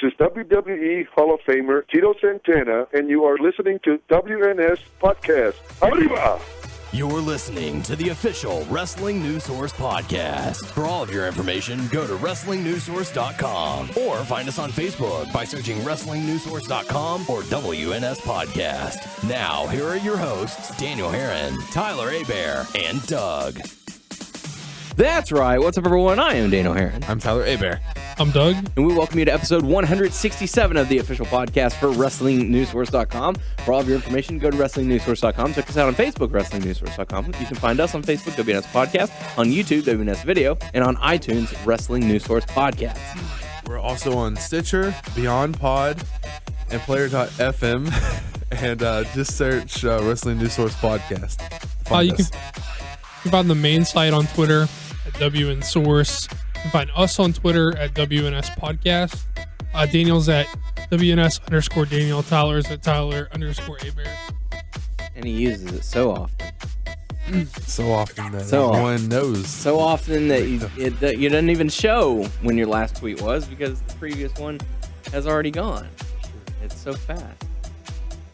is WWE Hall of Famer Tito Santana, and you are listening to WNS Podcast. Arriba! You're listening to the official Wrestling News Source podcast. For all of your information, go to WrestlingNewsSource.com or find us on Facebook by searching WrestlingNewsSource.com or WNS Podcast. Now, here are your hosts, Daniel Herron, Tyler Abear, and Doug. That's right. What's up, everyone? I am Daniel Herron. I'm Tyler Abear. I'm Doug. And we welcome you to episode 167 of the official podcast for WrestlingNewsSource.com. For all of your information, go to WrestlingNewsSource.com. Check us out on Facebook, WrestlingNewsSource.com. You can find us on Facebook, WNS Podcast, on YouTube, WNS Video, and on iTunes, Wrestling News Source Podcast. We're also on Stitcher, Beyond Pod, and Player.fm. And just search Wrestling News Source Podcast. You can find the main site on Twitter at WN Source. You can find us on Twitter at WNS Podcast. Daniel's at WNS_Daniel. Tyler's at Tyler_Abear. And he uses it so often. So often that So everyone knows. So often that you didn't even show when your last tweet was because the previous one has already gone. It's so fast.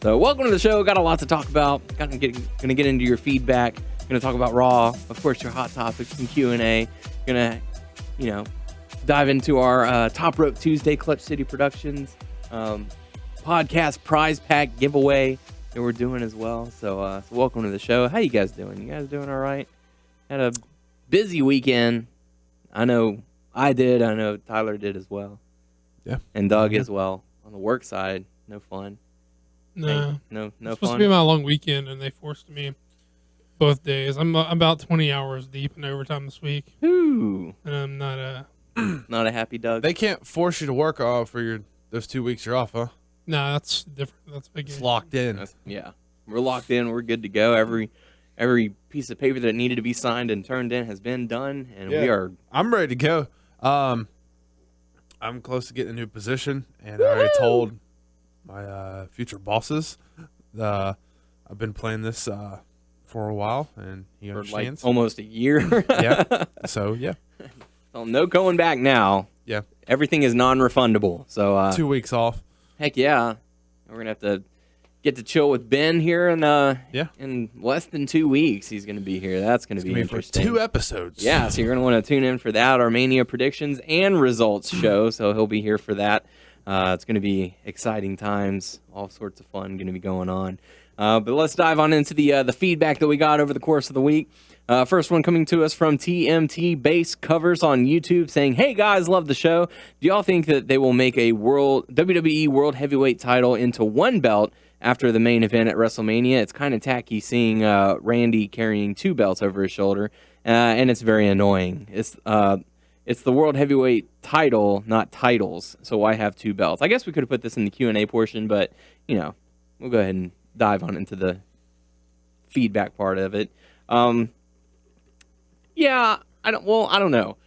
So welcome to the show. Got a lot to talk about. Gonna get into your feedback. Gonna talk about Raw. Of course, your hot topics and Q&A. Gonna, dive into our Top Rope Tuesday Clutch City Productions podcast prize pack giveaway that we're doing as well. So welcome to the show. How you guys doing? You guys doing all right? Had a busy weekend. I know I did. I know Tyler did as well. Yeah. And Doug as well. On the work side, no fun. No. No It's fun. supposed to be my long weekend, and they forced me both days. I'm about 20 hours deep in overtime this week. Ooh. And I'm not Not a happy Doug. They can't force you to work off for those 2 weeks you're off, huh? Nah, that's different. That's a big. It's locked in. Yeah. We're locked in. We're good to go. Every piece of paper that needed to be signed and turned in has been done, and we are. I'm ready to go. I'm close to getting a new position, and I already told my future bosses. I've been playing this for a while, and he For understands. like almost a year. Yeah. So, yeah. Well, no going back now. Yeah. Everything is non-refundable. So 2 weeks off. heck yeah, we're gonna have to get to chill with Ben here in less than 2 weeks. He's gonna be here. That's gonna be interesting. For 2 episodes. Yeah, so you're gonna want to tune in for that, our Mania predictions and results show. So he'll be here for that. It's gonna be exciting times. All sorts of fun gonna be going on. But let's dive on into the feedback that we got over the course of the week. First one coming to us from TMT Base Covers on YouTube saying, "Hey guys, love the show. Do y'all think that they will make a WWE World Heavyweight title into one belt after the main event at WrestleMania? It's kind of tacky seeing Randy carrying 2 belts over his shoulder, and it's very annoying. It's the World Heavyweight title, not titles. So why have 2 belts? I guess we could have put this in the Q&A portion, but we'll go ahead and dive on into the feedback part of it. Yeah, I don't know.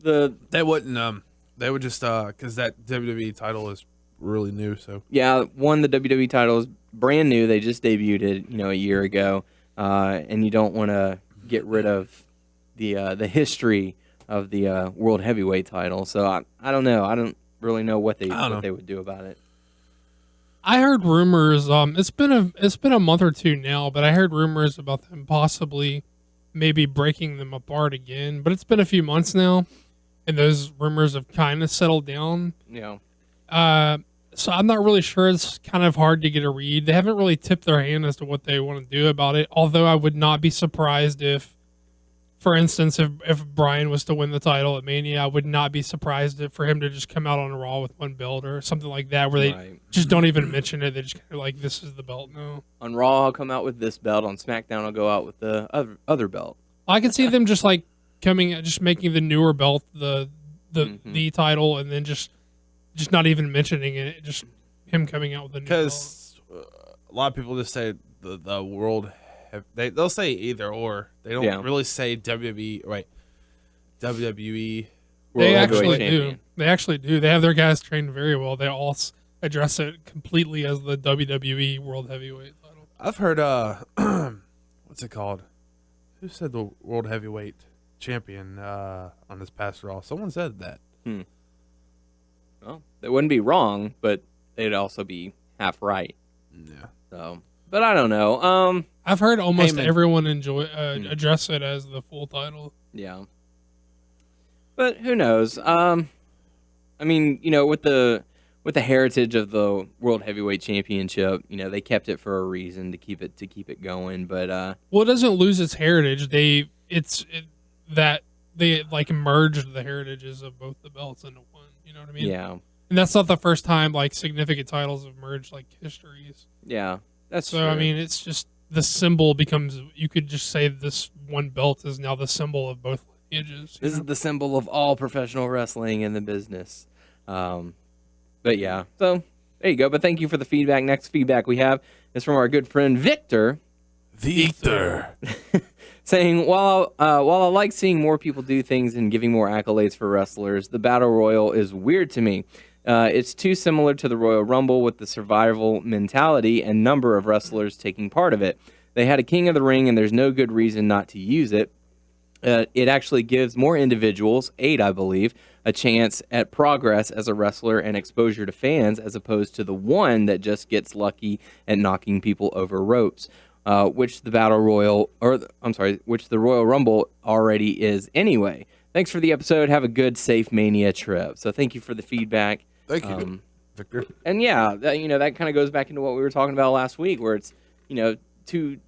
They wouldn't. They would just because that WWE title is really new. So yeah, the WWE title is brand new. They just debuted it, a year ago, and you don't want to get rid of the history of the World Heavyweight title. So I don't know. I don't really know what they would do about it. I heard rumors. It's been a month or two now, but I heard rumors about them possibly maybe breaking them apart again. But it's been a few months now, and those rumors have kind of settled down. Yeah. So I'm not really sure. It's kind of hard to get a read. They haven't really tipped their hand as to what they want to do about it. Although I would not be surprised if, for instance, if Bryan was to win the title at Mania, I would not be surprised for him to just come out on Raw with 1 belt or something like that, where they just don't even mention it. They just kind of like, this is the belt now. On Raw, I'll come out with this belt. On SmackDown, I'll go out with the other belt. I can see them just like just making the newer belt the title, and then just not even mentioning it. Just him coming out with the new belt. Because a lot of people just say the world. They'll say either or. They don't really say WWE, right? WWE. They actually do. They actually do. They have their guys trained very well. They all address it completely as the WWE World Heavyweight title. I've heard, what's it called? Who said the World Heavyweight Champion on this past Raw? Someone said that. Well, they wouldn't be wrong, but they'd also be half right. Yeah. So, but I don't know. I've heard almost Heyman. everyone address it as the full title. Yeah. But who knows? I mean, with the heritage of the World Heavyweight Championship, they kept it for a reason to keep it going. But well, it doesn't lose its heritage. They like merged the heritages of both the belts into one. You know what I mean? yeah, And that's not the first time like significant titles have merged like histories. yeah, that's So true. I mean, it's just the symbol becomes. You could just say this one belt is now the symbol of both lineages. This is the symbol of all professional wrestling in the business. But yeah, so there you go. But thank you for the feedback. Next feedback we have is from our good friend Victor, saying, while I like seeing more people do things and giving more accolades for wrestlers, the Battle Royal is weird to me. It's too similar to the Royal Rumble with the survival mentality and number of wrestlers taking part of it. They had a King of the Ring, and there's no good reason not to use it. It actually gives more individuals, 8 I believe, a chance at progress as a wrestler and exposure to fans, as opposed to the one that just gets lucky at knocking people over ropes, which the Royal Rumble already is anyway. Thanks for the episode. Have a good, safe Mania trip. So thank you for the feedback. Thank you, Victor. And yeah, that kind of goes back into what we were talking about last week, where it's too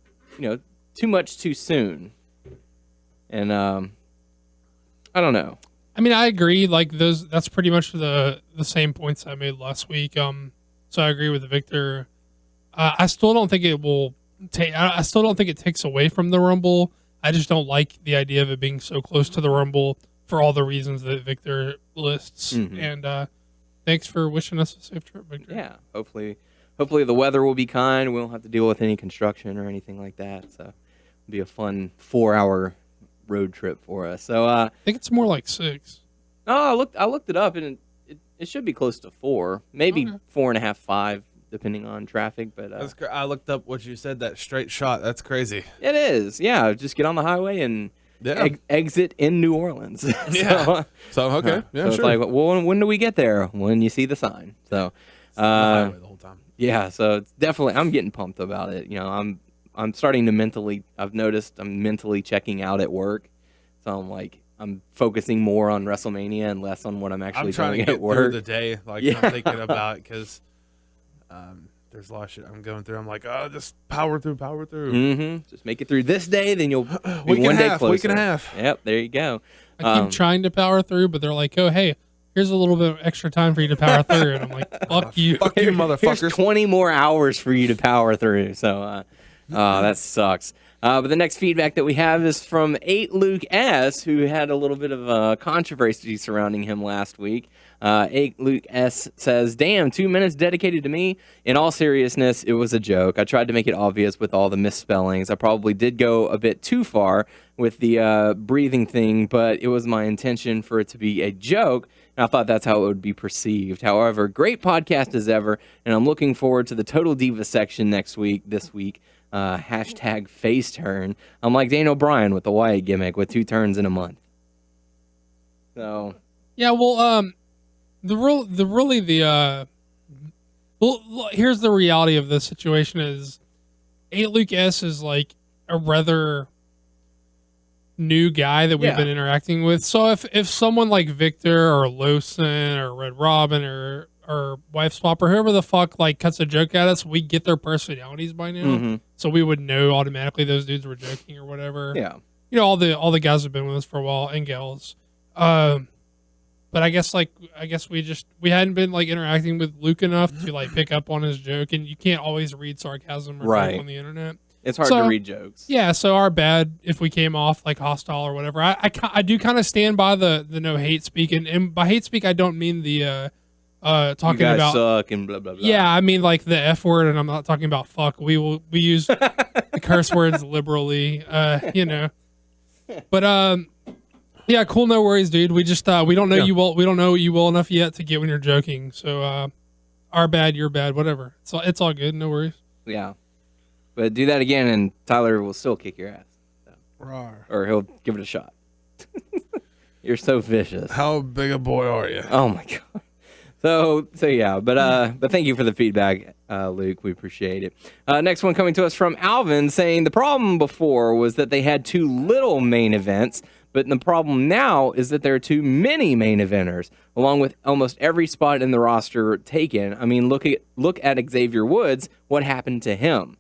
much too soon. And I don't know. I mean, I agree. Like that's pretty much the same points I made last week. So I agree with Victor. I still don't think it will take. I still don't think it takes away from the Rumble. I just don't like the idea of it being so close to the Rumble for all the reasons that Victor lists. Mm-hmm. And thanks for wishing us a safe trip, Victor. Yeah, hopefully the weather will be kind. We won't have to deal with any construction or anything like that. So it'll be a fun 4-hour road trip for us. So I think it's more like 6. I looked it up, and it should be close to 4, maybe 4.5, 5, depending on traffic. But I looked up what you said. That straight shot. That's crazy. it is. Yeah, just get on the highway and exit in New Orleans. Yeah. So okay. Yeah, so sure. it's like, well, when do we get there? When you see the sign. So On the highway the whole time. yeah, so it's definitely, I'm getting pumped about it. I'm starting to I've noticed I'm mentally checking out at work. So I'm focusing more on WrestleMania and less on what I'm actually I'm trying doing to at get work. through the day. Yeah. I'm thinking about it because there's a lot of shit I'm going through. I'm like, just power through. Mm-hmm. Just make it through this day, then you'll be Week one and day a half, closer. week and a half. Yep, there you go. I keep trying to power through, but they're like, "Oh, hey, here's a little bit of extra time for you to power through," and I'm like, "Fuck you." Fuck you, Here's motherfuckers. 20 more hours for you to power through. So that sucks. But the next feedback that we have is from 8 Luke S, who had a little bit of controversy surrounding him last week. 8 Luke S says, "Damn, 2 minutes dedicated to me. In all seriousness, it was a joke. I tried to make it obvious with all the misspellings. I probably did go a bit too far with the breathing thing, but it was my intention for it to be a joke. And I thought that's how it would be perceived. However, great podcast as ever, and I'm looking forward to the Total Divas section this week. Hashtag face turn. I'm like Daniel Bryan with the Wyatt gimmick with 2 turns in a month." So Yeah, well, here's the reality of this situation is 8 Luke S is like a rather new guy that we've been interacting with. So if someone like Victor or Lawson or Red Robin or Wife Swap or whoever the fuck like cuts a joke at us, we get their personalities by now. Mm-hmm. So we would know automatically those dudes were joking or whatever. yeah. All the guys have been with us for a while and gals. But I guess we hadn't been like interacting with Luke enough to like pick up on his joke, and you can't always read sarcasm or joke on the internet. It's hard to read jokes. Yeah, so our bad if we came off like hostile or whatever. I do kind of stand by the no hate speak, and by hate speak I don't mean the talking you guys about suck and blah blah blah. Yeah, I mean like the F word, and I'm not talking about fuck. We use the curse words liberally, But yeah, cool, no worries, dude. We just we don't know you well. We don't know you well enough yet to get when you're joking. So our bad, your bad, whatever. So it's all good, no worries. Yeah, but do that again, and Tyler will still kick your ass, or he'll give it a shot. You're so vicious. How big a boy are you? Oh my god. So yeah, but thank you for the feedback, Luke. We appreciate it. Next one coming to us from Alvin saying the problem before was that they had too little main events, but the problem now is that there are too many main eventers, along with almost every spot in the roster taken. I mean, look at Xavier Woods. What happened to him?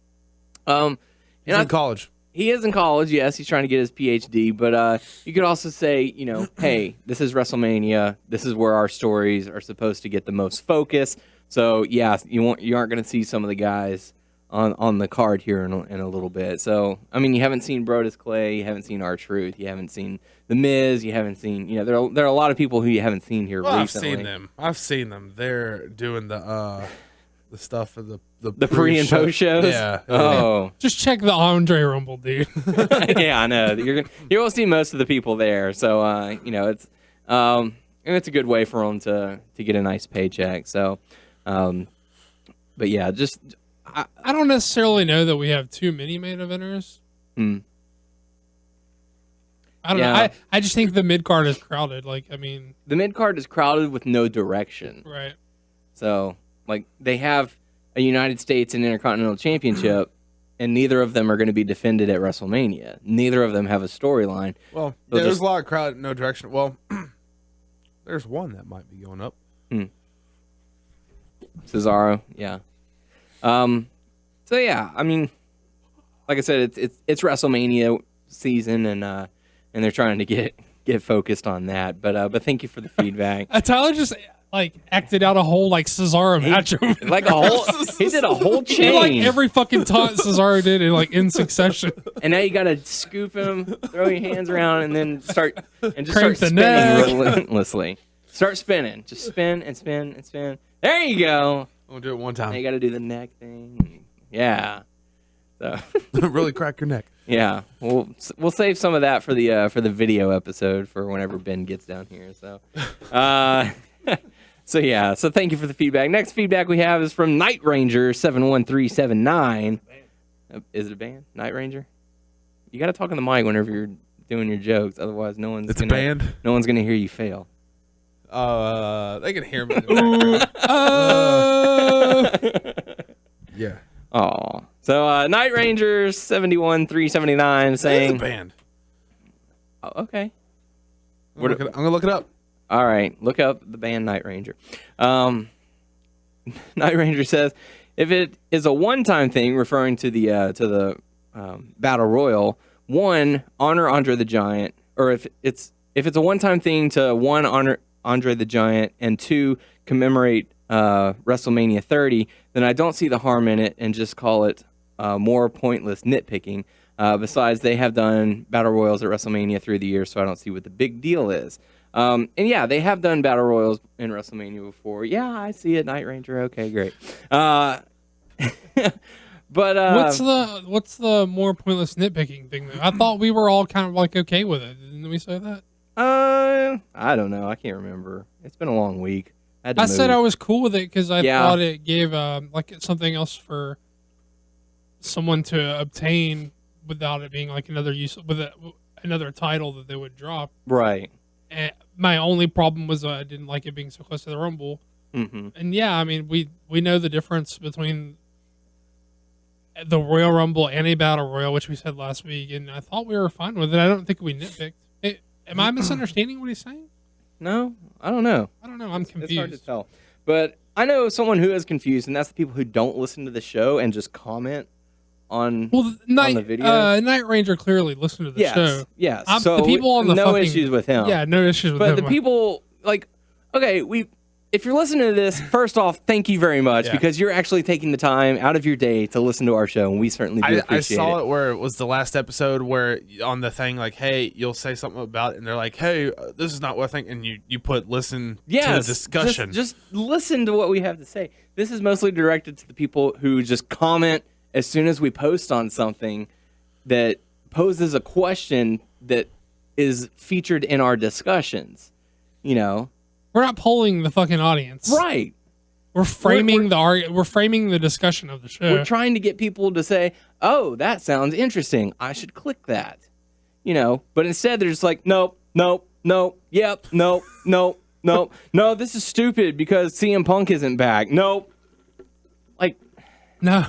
He's in college. He is in college, yes. He's trying to get his PhD, but you could also say, hey, this is WrestleMania. This is where our stories are supposed to get the most focus. So, yeah, you aren't going to see some of the guys on the card here in a little bit. So, I mean, you haven't seen Brodus Clay, you haven't seen R-Truth, you haven't seen The Miz, you haven't seen, there are a lot of people who you haven't seen here recently. I've seen them. They're doing the stuff for the pre and post shows. Yeah. Oh, Just check the Andre Rumble, dude. yeah, I know. You will see most of the people there. So it's and it's a good way for them to get a nice paycheck. So, but yeah, just I don't necessarily know that we have too many main eventers. I don't know. I just think the mid card is crowded. The mid card is crowded with no direction. Right. So. They have a United States and Intercontinental Championship, and neither of them are going to be defended at WrestleMania. Neither of them have a storyline. Well, there's a lot of crowd, no direction. Well, there's one that might be going up. Cesaro, yeah. So yeah, I mean, like I said, it's WrestleMania season, and they're trying to get focused on that. But thank you for the feedback. Tyler just acted out a whole Cesaro match. He did a whole chain. He every fucking taunt Cesaro did in succession. And now you gotta scoop him, throw your hands around, and then start Crank spinning relentlessly. Start spinning. Just spin and spin and spin. There you go. We'll do it one time. Now you gotta do the neck thing. Yeah. So really crack your neck. Yeah. We'll save some of that for the video episode for whenever Ben gets down here. So So yeah, so thank you for the feedback. Next feedback we have is from Night Ranger 71379. Is it a band? Night Ranger? You got to talk on the mic whenever you're doing your jokes, otherwise no one's gonna hear you fail. They can hear me. Yeah. Oh. So Night Ranger 71379 saying it's a band. Oh, okay. I'm gonna look it up. All right, look up the band Night Ranger. Night Ranger says, if it is a one-time thing, referring to the Battle Royal, one, honor Andre the Giant, or if it's a one-time thing to one, honor Andre the Giant, and two, commemorate WrestleMania 30, then I don't see the harm in it, and just call it more pointless nitpicking. Besides, they have done Battle Royals at WrestleMania through the years, so I don't see what the big deal is. And yeah, they have done Battle Royals in WrestleMania before. Yeah, I see it, Night Ranger. Okay, great. But what's the more pointless nitpicking thing though? I thought we were all kind of okay with it. Didn't we say that? I don't know. I can't remember. It's been a long week. I said I was cool with it because I thought it gave something else for someone to obtain without it being another another title that they would drop. Right. And my only problem was I didn't like it being so close to the Rumble. Mm-hmm. And yeah, I mean, we know the difference between the Royal Rumble and a Battle Royal, which we said last week, and I thought we were fine with it. I don't think we nitpicked. Am I misunderstanding what he's saying? No, I don't know. I'm confused. It's hard to tell. But I know someone who is confused, and that's the people who don't listen to the show and just comment on the video. Night Ranger clearly listened to the show. Yes. So the people on the issues with him. Yeah, no issues with him. But the people if you're listening to this, first off, thank you very much because you're actually taking the time out of your day to listen to our show, and we certainly do appreciate it. I saw it where it was the last episode where on the thing hey, you'll say something about it, and they're like, hey, this is not what I think, and you put listen to the discussion. Just listen to what we have to say. This is mostly directed to the people who just comment as soon as we post on something that poses a question that is featured in our discussions. We're not polling the fucking audience. Right. We're framing we're framing the discussion of the show. We're trying to get people to say, "Oh, that sounds interesting. I should click that." But instead they're just like, "Nope, nope, nope, yep, nope, nope." Nope. No, this is stupid because CM Punk isn't back. Nope. Like, No.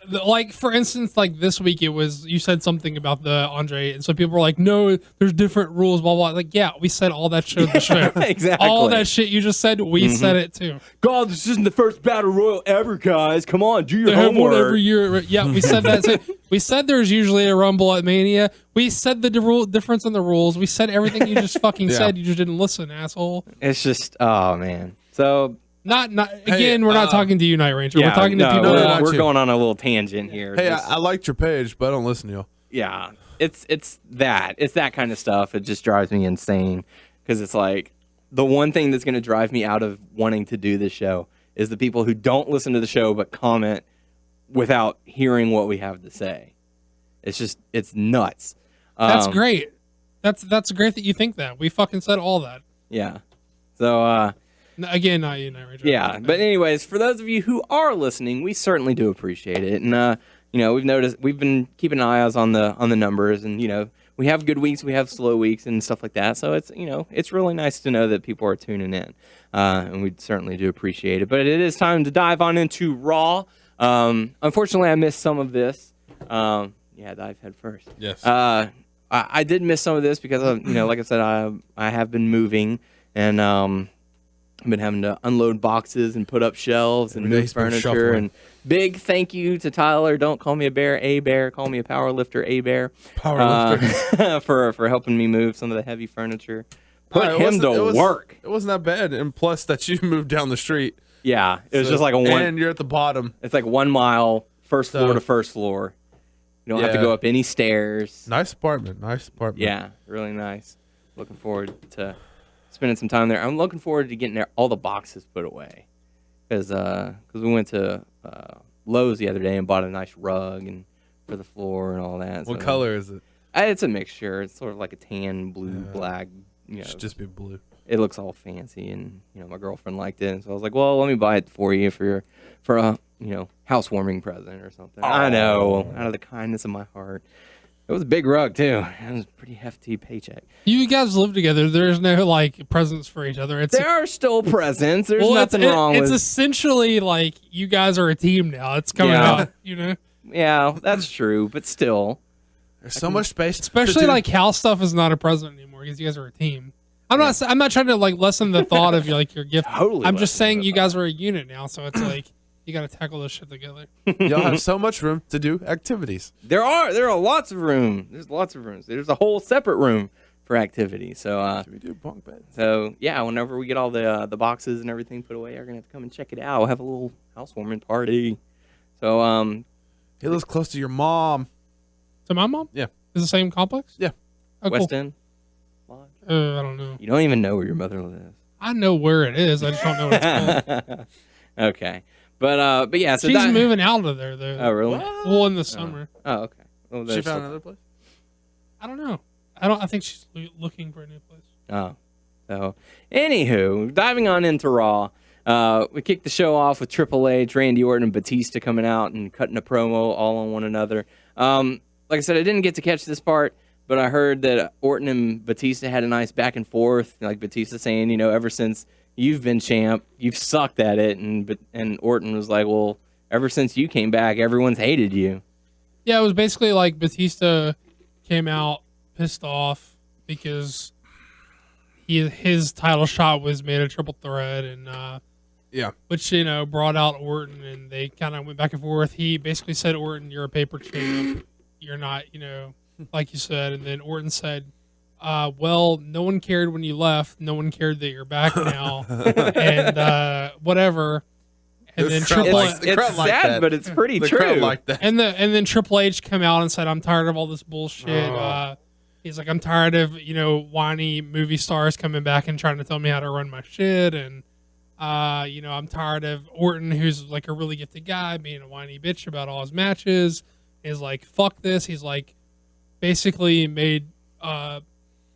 Like, for instance, like this week, you said something about the Andre, and so people were like, no, there's different rules, blah, blah. Like, yeah, we said all that shit on the show. Exactly. All that shit you just said, we said it too. God, this isn't the first battle royal ever, guys. Come on, do your They have one homework. every year. Yeah, we said that too. We said there's usually a Rumble at Mania. We said the difference in the rules. We said everything you just fucking said. You just didn't listen, asshole. It's just, oh, man. So... Not again. We're not talking to you, Night Ranger. Yeah, we're talking to people. We're going on a little tangent here. Hey, I liked your page, but I don't listen to you. Yeah, it's that kind of stuff. It just drives me insane because it's like the one thing that's going to drive me out of wanting to do this show is the people who don't listen to the show but comment without hearing what we have to say. It's nuts. That's great. That's great that you think that. We fucking said all that. Yeah. So. Again, not you, Night Ranger. Yeah, but anyways, for those of you who are listening, we certainly do appreciate it, and we've been keeping eyes on the numbers, and we have good weeks, we have slow weeks, and stuff like that. So it's really nice to know that people are tuning in, and we certainly do appreciate it. But it is time to dive on into Raw. Unfortunately, I missed some of this. Dive head first. Yes. I did miss some of this because like I said, I have been moving and. I've been having to unload boxes and put up shelves and move furniture. And big thank you to Tyler. Don't call me a bear. Call me a power lifter, a bear. Power lifter. for helping me move some of the heavy furniture. Put him to work. It wasn't that bad. And plus that you moved down the street. Yeah. It was just like a one. And you're at the bottom. It's like 1 mile, first floor to first floor. You don't have to go up any stairs. Nice apartment. Yeah, really nice. Looking forward to spending some time there. I'm looking forward to getting all the boxes put away because we went to Lowe's the other day and bought a nice rug and for the floor and all that. What color is it? It's a mixture. It's sort of like a tan, blue, black. It should just be blue. It looks all fancy, and my girlfriend liked it, and so I was like, well, let me buy it for you for a housewarming present or something. Oh. I know, out of the kindness of my heart. It was a big rug, too. It was a pretty hefty paycheck. You guys live together. There's no, presents for each other. There are still presents. There's nothing wrong with it. It's essentially like you guys are a team now. It's coming out, Yeah, that's true, but still. There's so much space. Especially, house stuff is not a present anymore because you guys are a team. I'm not trying to, lessen the thought of, your gift. Totally. I'm just saying you guys are a unit now, so it's like... You got to tackle this shit together. Y'all have so much room to do activities. There are lots of room. There's lots of rooms. There's a whole separate room for activities. So should we do bunk beds? So yeah, whenever we get all the boxes and everything put away, you're gonna have to come and check it out. We'll have a little housewarming party. So he lives close to your mom. To my mom? Yeah. Is the same complex? Yeah. Oh, West cool. End Lodge. I don't know. You don't even know where your mother lives. I know where it is. I just don't know what it's called. Okay. But yeah, so she's moving out of there though. Oh really? Well, in the summer. Oh okay. Well, she found another place. I don't know. I think she's looking for a new place. Oh, so anywho, diving on into Raw, we kicked the show off with Triple H, Randy Orton, and Batista coming out and cutting a promo all on one another. Like I said, I didn't get to catch this part, but I heard that Orton and Batista had a nice back and forth. Like Batista saying, ever since you've been champ, you've sucked at it, and Orton was like, well, ever since you came back, everyone's hated you. Yeah, it was basically like Batista came out pissed off because his title shot was made a triple threat, and which brought out Orton, and they kind of went back and forth. He basically said, Orton, you're a paper champ, you're not, like you said, and then Orton said, well, no one cared when you left. No one cared that you're back now, and whatever. And then Triple H, it's sad, but it's pretty true. Like that. And then Triple H come out and said, "I'm tired of all this bullshit." He's like, "I'm tired of whiny movie stars coming back and trying to tell me how to run my shit," and I'm tired of Orton, who's like a really gifted guy, being a whiny bitch about all his matches. He's like, "Fuck this." He's like, basically made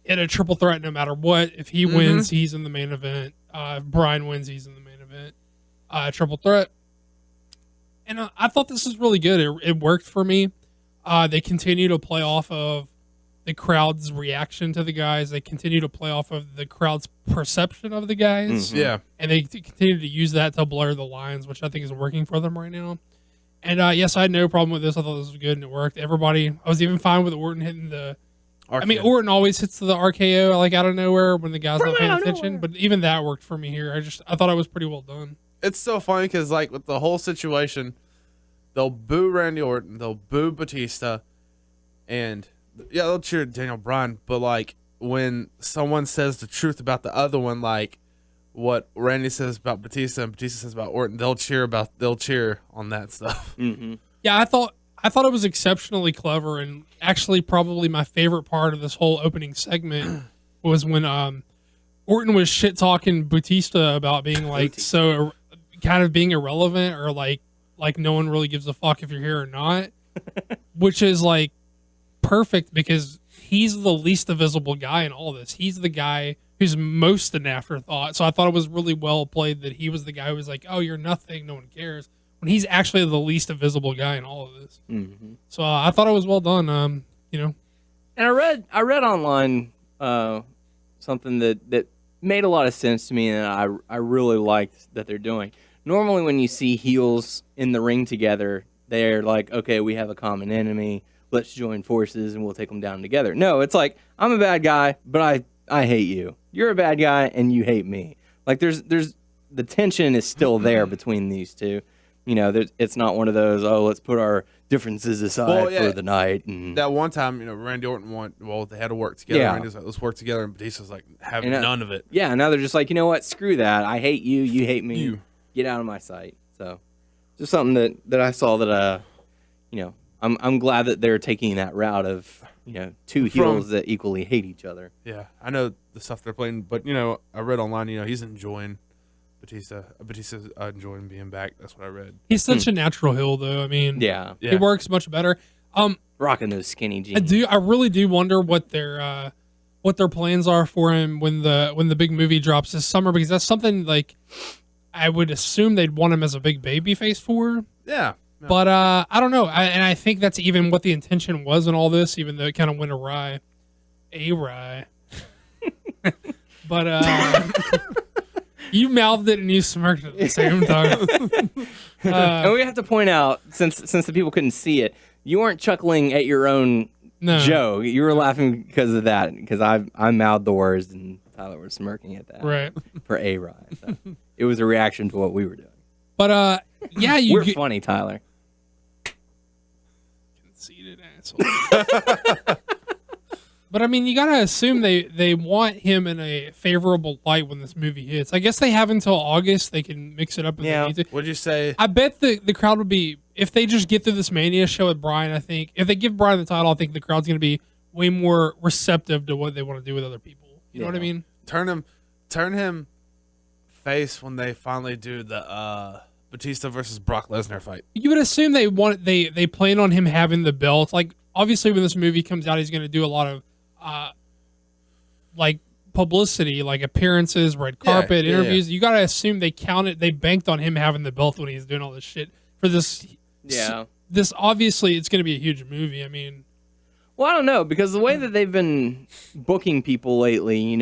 it a triple threat no matter what. If he wins, he's in the main event. If Bryan wins, he's in the main event. Triple threat. And I thought this was really good. It worked for me. They continue to play off of the crowd's reaction to the guys. They continue to play off of the crowd's perception of the guys. Yeah. And they continue to use that to blur the lines, which I think is working for them right now. And yes, I had no problem with this. I thought this was good and it worked. Everybody, I was even fine with Orton hitting the. RKO. I mean, Orton always hits the RKO like out of nowhere when the guy's not paying attention. But even that worked for me here. I thought it was pretty well done. It's so funny because like with the whole situation, they'll boo Randy Orton, they'll boo Batista, and yeah, they'll cheer Daniel Bryan. But like when someone says the truth about the other one, like what Randy says about Batista and Batista says about Orton, they'll cheer on that stuff. Mm-hmm. Yeah, I thought it was exceptionally clever, and actually probably my favorite part of this whole opening segment was when Orton was shit talking Batista about being like so kind of being irrelevant or like no one really gives a fuck if you're here or not, which is like perfect because he's the least visible guy in all this. He's the guy who's most an afterthought. So I thought it was really well played that he was the guy who was like, "Oh, you're nothing, no one cares." When he's actually the least visible guy in all of this. Mm-hmm. So I thought it was well done. And I read online something that made a lot of sense to me, and I really liked that they're doing. Normally, when you see heels in the ring together, they're like, okay, we have a common enemy. Let's join forces, and we'll take them down together. No, it's like, I'm a bad guy, but I hate you. You're a bad guy, and you hate me. Like, there's the tension is still there between these two. You know, it's not one of those, oh, let's put our differences aside for the night. And that one time, Randy Orton they had to work together. Yeah. Randy was like, let's work together, and Batista's like, having none of it. Yeah, now they're just like, you know what, screw that. I hate you, you hate me. Get out of my sight. So, just something that I saw that, I'm glad that they're taking that route of, two heels that equally hate each other. Yeah, I know the stuff they're playing, but, I read online, he's enjoying Batista. Batista's enjoying being back. That's what I read. he's such a natural heel, though. I mean, Yeah. he works much better. Rocking those skinny jeans. I really do wonder what their plans are for him when the big movie drops this summer, because that's something like I would assume they'd want him as a big baby face for. Yeah. But I don't know. I think that's even what the intention was in all this, even though it kind of went awry. But you mouthed it and you smirked at the same time. And we have to point out, since the people couldn't see it, you weren't chuckling at your own joke. You were laughing because of that, because I mouthed the words and Tyler was smirking at that. Right. For A-Rye. So it was a reaction to what we were doing. But yeah, we're funny, Tyler. Conceited asshole. But I mean, you gotta assume they want him in a favorable light when this movie hits. I guess they have until August. They can mix it up if they need to. What'd you say? I bet the crowd would be, if they just get through this Mania show with Bryan, I think, if they give Bryan the title, I think the crowd's going to be way more receptive to what they want to do with other people. You know what I mean? Turn him face when they finally do the Batista versus Brock Lesnar fight. You would assume they plan on him having the belt. Like, obviously when this movie comes out, he's going to do a lot of like publicity, like appearances, red carpet, interviews. You got to assume they banked on him having the belt when he's doing all this shit for this. Yeah. This obviously it's going to be a huge movie. I mean, well, I don't know, because the way that they've been booking people lately,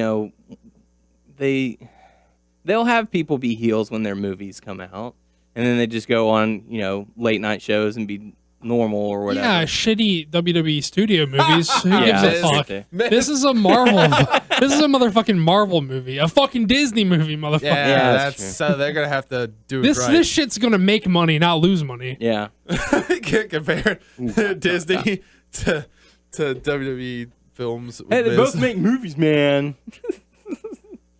they'll have people be heels when their movies come out, and then they just go on, late night shows and be normal or whatever. Yeah, shitty WWE studio movies. Who gives a fuck? Okay. This is a Marvel. This is a motherfucking Marvel movie. A fucking Disney movie, motherfucker. Yeah, that's true. So they're gonna have to do this. it right. This shit's gonna make money, not lose money. Yeah. Can't compare Disney to WWE films. Hey, they both make movies, man.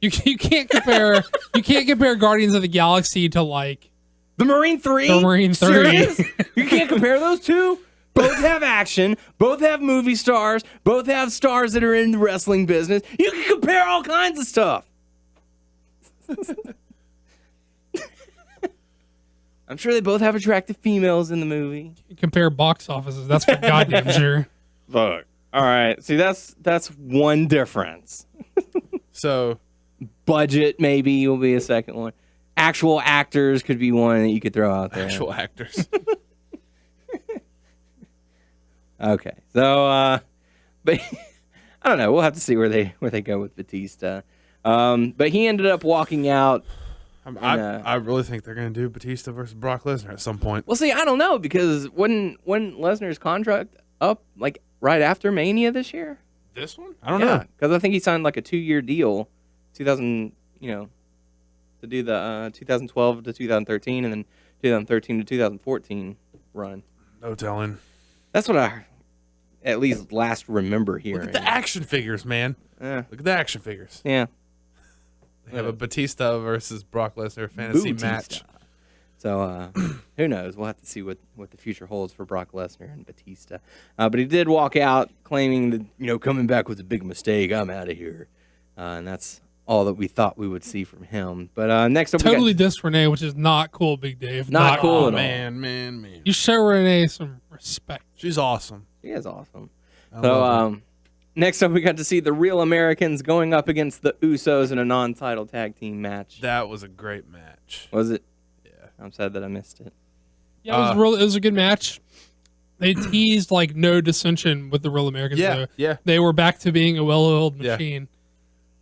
You can't compare. You can't compare Guardians of the Galaxy to like The Marine 3? The Marine 3. Serious? You can't compare those two? Both have action. Both have movie stars. Both have stars that are in the wrestling business. You can compare all kinds of stuff. I'm sure they both have attractive females in the movie. compare box offices. That's for goddamn sure. Fuck. All right. See, that's one difference. So Budget maybe will be a second one. Actual actors could be one that you could throw out there. actual actors. Okay. So, but I don't know. We'll have to see where they go with Batista. But he ended up walking out. I really think they're going to do Batista versus Brock Lesnar at some point. Well, see, I don't know because when Lesnar's contract up like right after Mania this year. This one? I don't know. Because I think he signed like a 2-year deal, 2000, to do the 2012 to 2013, and then 2013 to 2014 run. No telling. That's what I at least last remember hearing. Look at the action figures, man. Look at the action figures. Yeah. They have a Batista versus Brock Lesnar fantasy match. So who knows? We'll have to see what the future holds for Brock Lesnar and Batista. But he did walk out claiming that, coming back was a big mistake. I'm out of here. And that's all that we thought we would see from him. But next up, totally dissed Renee, which is not cool, Big Dave. Not cool at all. Man. You show Renee some respect. She's awesome. She is awesome. So next up, we got to see the Real Americans going up against the Usos in a non-title tag team match. That was a great match. Was it? Yeah. I'm sad that I missed it. Yeah, it was a good match. They teased like no dissension with the Real Americans. Yeah, though. yeah. They were back to being a well-oiled machine.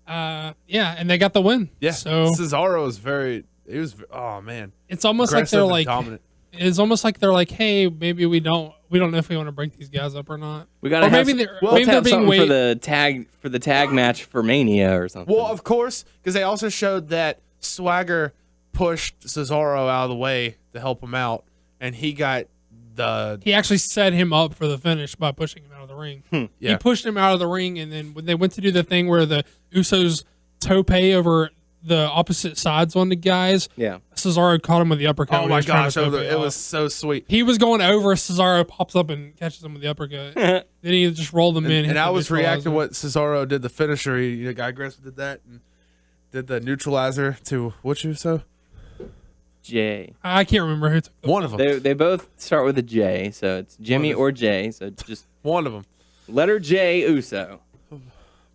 And they got the win. Yeah. So Cesaro was oh man. It's almost like they're like dominant. It's almost like they're like, hey, maybe we don't know if we want to break these guys up or not. We gotta or have maybe they're being for the tag match for Mania or something. Well, of course, because they also showed that Swagger pushed Cesaro out of the way to help him out, and he actually set him up for the finish by pushing him out of the ring. Yeah. He pushed him out of the ring, and then when they went to do the thing where the Usos tope over the opposite sides on the guys, Cesaro caught him with the uppercut. Oh my gosh, it was so sweet. He was going over, Cesaro pops up and catches him with the uppercut. Then he just rolled him in. And I was reacting what Cesaro did the finisher. The guy Grissom did that and did the neutralizer to which Uso? Jay. I can't remember who took one of them. They both start with a J, so it's Jimmy or Jay. So just one of them. Letter J, Uso.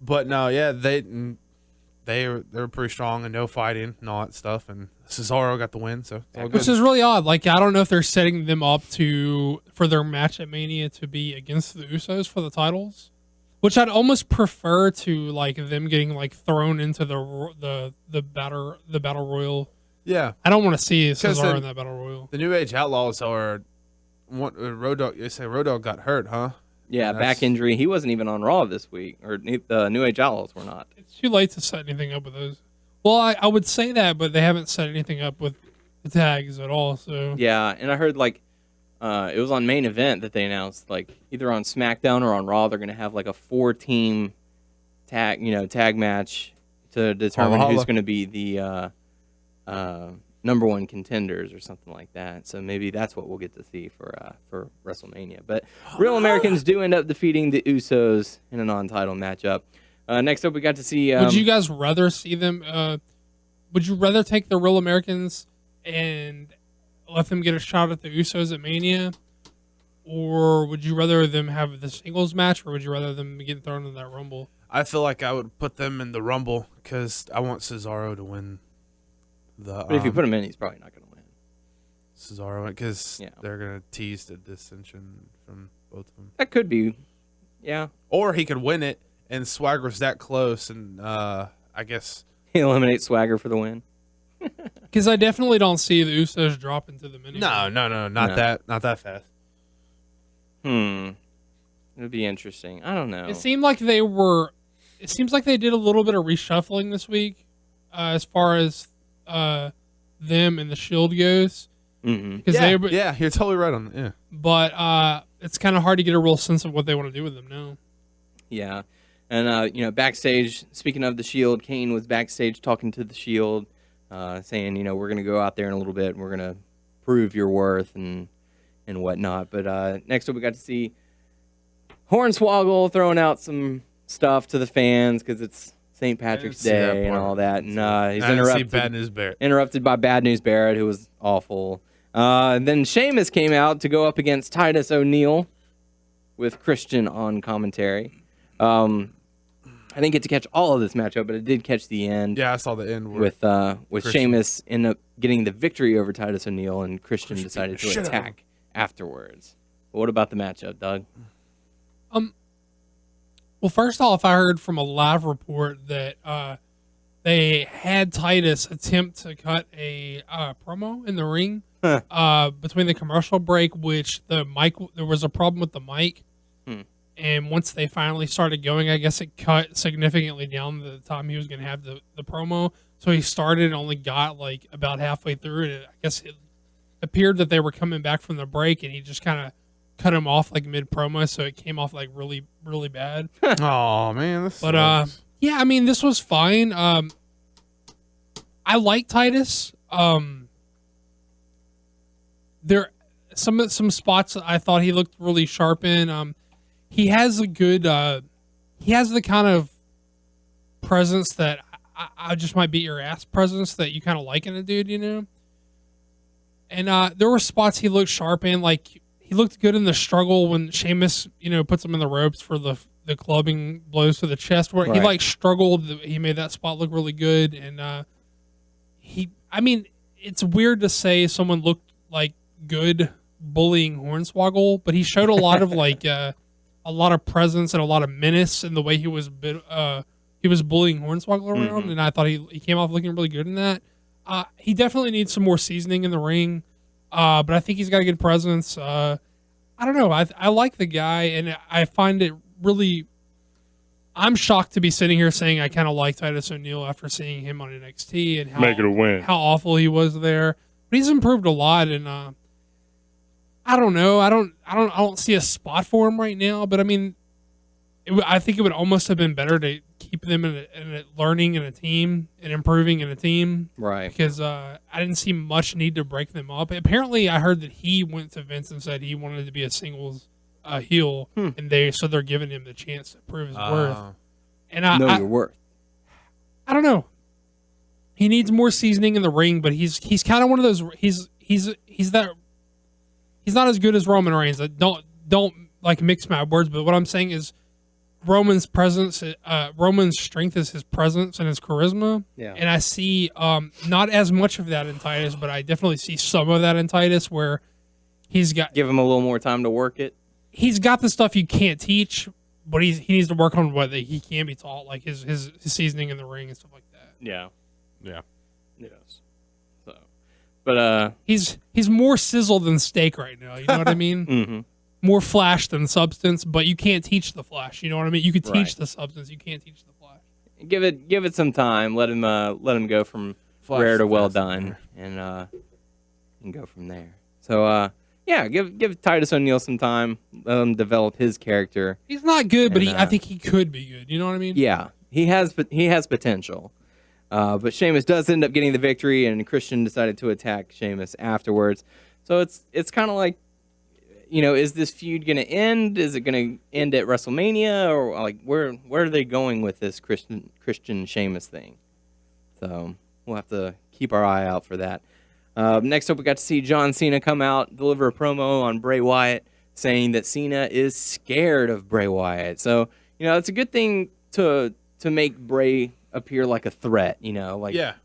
But no, yeah, they're pretty strong and no fighting and all that stuff, and Cesaro got the win, so it's all good. Which is really odd. Like, I don't know if they're setting them up for their match at Mania to be against the Usos for the titles, which I'd almost prefer to like them getting like thrown into the battle royal. Yeah, I don't want to see Cesaro in that battle royal. The New Age Outlaws are Road Dogg. You say Road Dogg got hurt, huh? Yeah, back injury. He wasn't even on Raw this week, or the New Age Outlaws were not. It's too late to set anything up with those. Well, I would say that, but they haven't set anything up with the tags at all. So yeah, and I heard like it was on Main Event that they announced like either on SmackDown or on Raw they're going to have like a 4-team tag match to determine who's going to be the number one contenders or something like that. So maybe that's what we'll get to see for WrestleMania. But Real Americans do end up defeating the Usos in a non-title matchup. Next up, we got to see. Would you guys rather see them? Would you rather take the Real Americans and let them get a shot at the Usos at Mania, or would you rather them have the singles match, or would you rather them get thrown in that Rumble? I feel like I would put them in the Rumble because I want Cesaro to win. But if you put him in, he's probably not going to win. Cesaro, because they're going to tease the dissension from both of them. That could be, yeah. Or he could win it, and Swagger's that close, and I guess he eliminates Swagger for the win. Because I definitely don't see the Usos dropping to the mini. No, not that fast. It would be interesting. I don't know. It seemed like they were. It seems like they did a little bit of reshuffling this week, as far as them and the Shield goes. Mm-hmm. Yeah, you're totally right on that. Yeah, but it's kind of hard to get a real sense of what they want to do with them now. Yeah, and backstage. Speaking of the Shield, Kane was backstage talking to the Shield, saying, we're going to go out there in a little bit, and we're going to prove your worth and whatnot. But next up, we got to see Hornswoggle throwing out some stuff to the fans because it's St. Patrick's Day and all that. And he's interrupted by Bad News Barrett, who was awful. Then Sheamus came out to go up against Titus O'Neal with Christian on commentary. I didn't get to catch all of this matchup, but I did catch the end. Yeah, I saw the end with Sheamus end up getting the victory over Titus O'Neal, and Christian decided to attack afterwards. What about the matchup, Doug? Well, first off, I heard from a live report that they had Titus attempt to cut a promo in the ring between the commercial break, which there was a problem with the mic. And once they finally started going, I guess it cut significantly down the time he was going to have the promo. So he started and only got like about halfway through. And I guess it appeared that they were coming back from the break and he just kind of cut him off like mid promo. So it came off like really, really bad. Oh man. Yeah, I mean, this was fine. I like Titus. There some spots I thought he looked really sharp in. He has a good, he has the kind of presence that I just might beat your ass presence that you kind of like in a dude, you know? And there were spots he looked sharp in, like he looked good in the struggle when Sheamus, puts him in the ropes for the clubbing blows to the chest, where he like struggled. He made that spot look really good. And it's weird to say someone looked like good bullying Hornswoggle, but he showed a lot of like, a lot of presence and a lot of menace in the way he was bullying Hornswoggle around, and I thought he came off looking really good in that. He definitely needs some more seasoning in the ring, but I think he's got a good presence. I don't know. I like the guy, and I find it really. I'm shocked to be sitting here saying I kind of like Titus O'Neal after seeing him on NXT and how awful he was there. But he's improved a lot, and I don't know. I don't see a spot for him right now. But I mean, I think it would almost have been better to keep them in a learning in a team and improving in a team, right? Because I didn't see much need to break them up. Apparently, I heard that he went to Vince and said he wanted to be a singles heel, and they're giving him the chance to prove his worth. And your worth. I don't know. He needs more seasoning in the ring, but he's kind of one of those. He's not as good as Roman Reigns. Don't like mix my words, but what I'm saying is Roman's presence, Roman's strength is his presence and his charisma. Yeah. And I see not as much of that in Titus, but I definitely see some of that in Titus where he's got give him a little more time to work it. He's got the stuff you can't teach, but he needs to work on what he can be taught, like his seasoning in the ring and stuff like that. Yeah. Yeah. Yes. So, but he's more sizzle than steak right now. You know what I mean? Mm-hmm. More flash than substance, but you can't teach the flash. You know what I mean? You could teach the substance, you can't teach the flash. Give it some time. Let him go from rare to well done, and go from there. So give Titus O'Neal some time. Let him develop his character. He's not good, but I think he could be good. You know what I mean? Yeah, he has potential. But Sheamus does end up getting the victory, and Christian decided to attack Sheamus afterwards. So it's kind of like, is this feud going to end? Is it going to end at WrestleMania, or like where are they going with this Christian Sheamus thing? So we'll have to keep our eye out for that. Next up, we got to see John Cena come out, deliver a promo on Bray Wyatt, saying that Cena is scared of Bray Wyatt. So it's a good thing to make Bray appear like a threat. I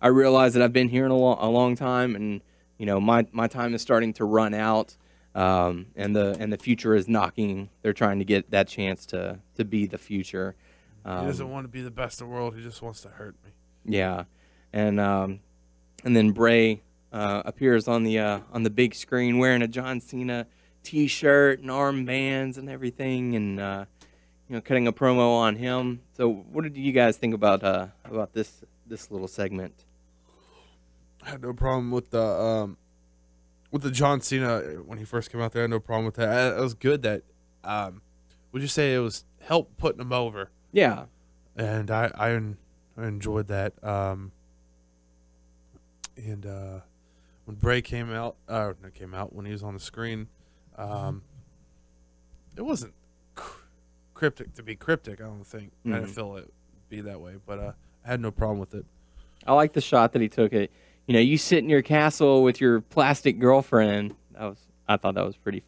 realize that I've been here in a long time, and my time is starting to run out. And the future is knocking. They're trying to get that chance to be the future. He doesn't want to be the best in the world. He just wants to hurt me. Yeah, and then Bray appears on the big screen wearing a John Cena T-shirt and armbands and everything, and cutting a promo on him. So, what did you guys think about this little segment? I had no problem with the John Cena when he first came out there. I had no problem with that. It was good that would you say it was help putting him over? Yeah, and I enjoyed that. And when Bray came out when he was on the screen, it wasn't cryptic to be cryptic. I don't think I didn't feel it be that way, but I had no problem with it. I like the shot that he took it. You sit in your castle with your plastic girlfriend. I thought that was pretty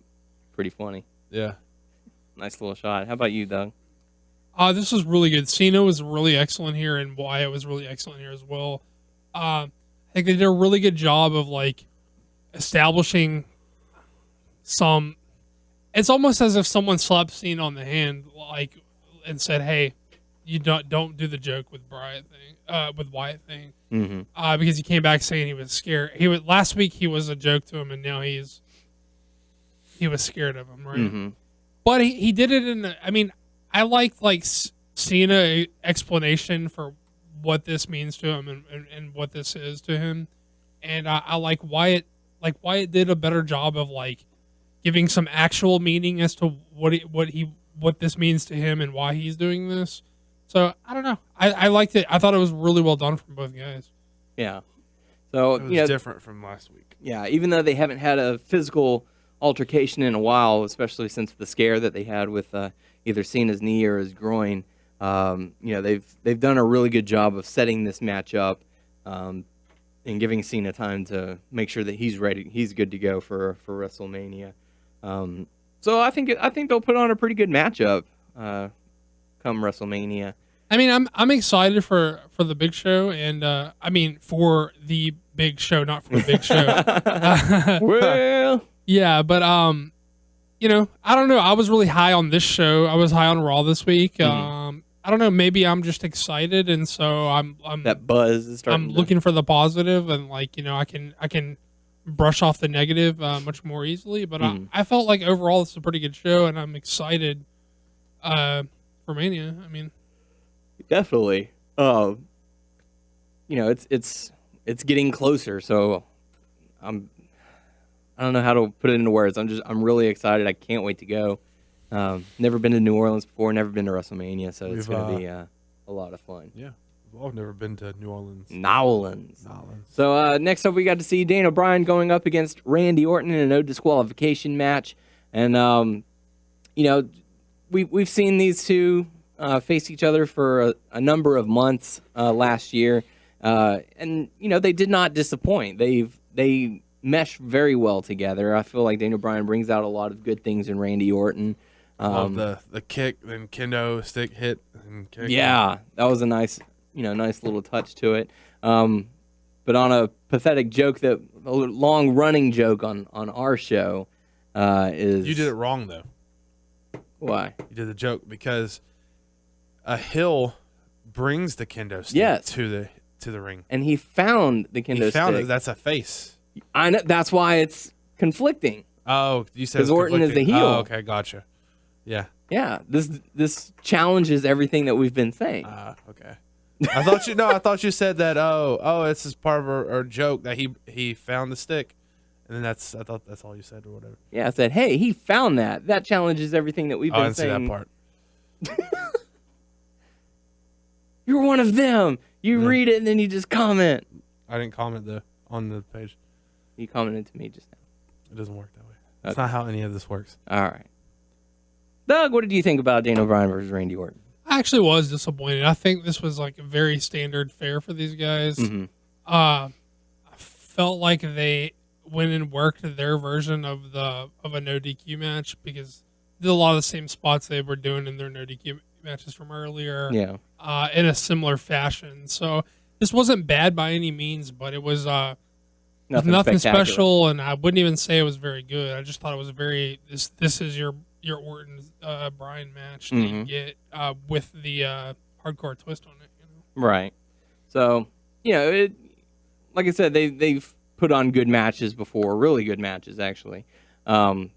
funny. Yeah. Nice little shot. How about you, Doug? This was really good. Cena was really excellent here, and Wyatt was really excellent here as well. I think they did a really good job of like establishing some. It's almost as if someone slapped Cena on the hand, like and said, "Hey, you don't do the joke with Wyatt thing," because he came back saying he was scared. Last week he was a joke to him, and now he was scared of him, right? But he did it I liked Cena explanation for what this means to him and what this is to him, and I like Wyatt. Like Wyatt did a better job of giving some actual meaning as to what this means to him and why he's doing this. So I don't know. I liked it. I thought it was really well done from both guys. Yeah. So it was different from last week. Yeah, even though they haven't had a physical altercation in a while, especially since the scare that they had with either Cena's knee or his groin, they've done a really good job of setting this match up and giving Cena time to make sure that he's ready, he's good to go for WrestleMania. So I think they'll put on a pretty good matchup come WrestleMania. I mean, I'm excited for the big show, and for the big show, not for the big show. Well, yeah, but I don't know. I was really high on this show. I was high on Raw this week. I don't know. Maybe I'm just excited, and so I'm that buzz is starting. I'm looking for the positive, and I can brush off the negative much more easily. But I felt like overall this is a pretty good show, and I'm excited for Mania. I mean, definitely. It's getting closer, so I don't know how to put it into words. I'm really excited. I can't wait to go. Never been to New Orleans before, never been to WrestleMania, so it's going to be a lot of fun. Yeah, I've never been to New Orleans. Nowlands. So next up, we got to see Daniel Bryan going up against Randy Orton in a no disqualification match, and we've seen these two face each other for a number of months last year, and they did not disappoint. They mesh very well together. I feel like Daniel Bryan brings out a lot of good things in Randy Orton. Love the kick, then kendo stick hit and kick. Yeah, that was a nice little touch to it. But on a pathetic joke, a long running joke on our show is you did it wrong though. Why? You did the joke because a hill brings the kendo stick to the ring, and he found the kendo stick. He found it. That's a face. I know. That's why it's conflicting. Oh, you said because Orton is the heel. Oh, okay, gotcha. Yeah. Yeah. This challenges everything that we've been saying. Okay. I thought you said that. Oh, this is part of our joke that he found the stick, and then I thought that's all you said or whatever. Yeah, I said, hey, he found that. That challenges everything that we've been saying. I didn't see that part. You're one of them. You read it and then you just comment. I didn't comment though on the page. You commented to me just now. It doesn't work that way. That's not how any of this works. All right. Doug, what did you think about Daniel Bryan versus Randy Orton? I actually was disappointed. I think this was a very standard fare for these guys. I felt like they went and worked their version of a no DQ match because did a lot of the same spots they were doing in their no DQ matches from earlier. Yeah. In a similar fashion. So this wasn't bad by any means, but it was nothing special, and I wouldn't even say it was very good. I just thought it was this is your Orton Bryan match that you get with the hardcore twist on it. Right. So, like I said, they've put on good matches before, really good matches actually. So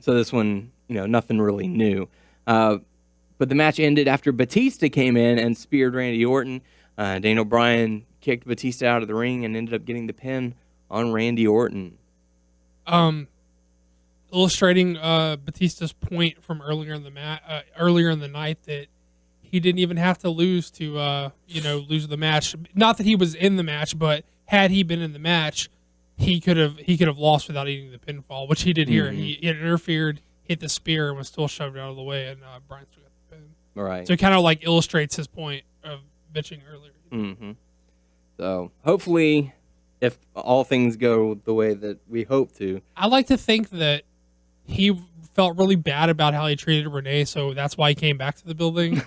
this one, nothing really new. But the match ended after Batista came in and speared Randy Orton. Daniel Bryan kicked Batista out of the ring and ended up getting the pin on Randy Orton. Illustrating Batista's point from earlier in the night that he didn't even have to lose to lose the match. Not that he was in the match, but had he been in the match, he could have lost without eating the pinfall, which he did here. He interfered, hit the spear, and was still shoved out of the way, and Bryan still got the pin. Right. So it kind of illustrates his point of bitching earlier. Mm-hmm. So hopefully, if all things go the way that we hope to, I like to think that he felt really bad about how he treated Renee, so that's why he came back to the building.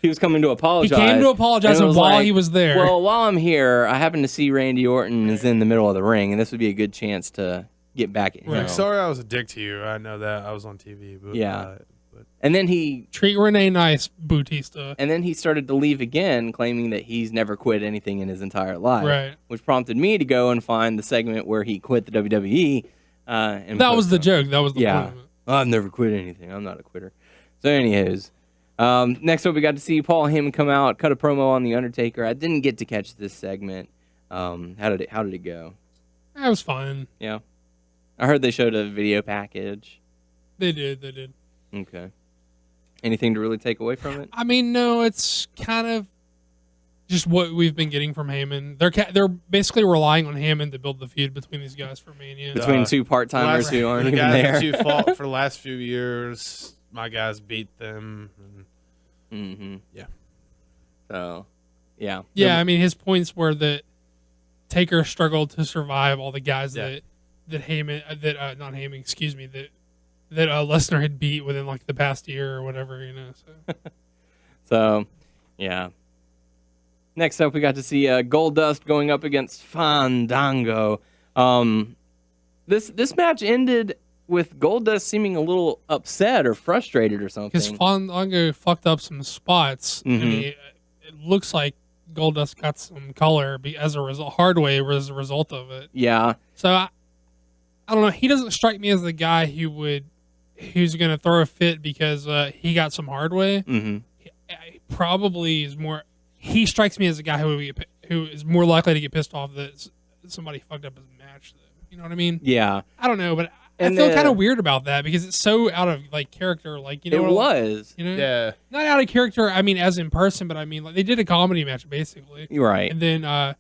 He was coming to apologize. He came to apologize, and while he was there. Well, while I'm here, I happen to see Randy Orton is in the middle of the ring, and this would be a good chance to get back at him. Right. Sorry I was a dick to you. I know that. I was on TV. But, yeah. But And then he Treat Renee nice, Batista. And then he started to leave again, claiming that he's never quit anything in his entire life. Right. Which prompted me to go and find the segment where he quit the WWE. And That was the joke. That was the point of it. I've never quit anything. I'm not a quitter. So, anyways, next up we got to see Paul Heyman come out, cut a promo on The Undertaker. I didn't get to catch this segment. How did it go? That was fine. Yeah. I heard they showed a video package. They did. Okay. Anything to really take away from it? I mean, no, it's kind of just what we've been getting from Heyman. They're basically relying on Heyman to build the feud between these guys for Mania. Between two part-timers who aren't the even guys there. that you fought for the last few years, my guys beat them. Yeah. So, yeah. Yeah, I mean, his points were that Taker struggled to survive all the guys that Heyman, not Heyman, excuse me, that Lesnar had beat within like the past year or whatever, you know. So, So yeah. Next up, we got to see Goldust going up against Fandango. This match ended with Goldust seeming a little upset or frustrated or something. because Fandango fucked up some spots. I mean, it looks like Goldust got some color as a result, hard way as a result of it. Yeah. So I don't know. He doesn't strike me as the guy who's going to throw a fit because he got some hard way. Mm-hmm. He probably is more. He strikes me as a guy who is more likely to get pissed off that somebody fucked up his match. You know what I mean? Yeah. I don't know, but And I feel kind of weird about that because it's so out of like character. Like, you know, It was. You know, Yeah. not out of character. I mean, as in person, but I mean, like they did a comedy match basically, You're right. and then and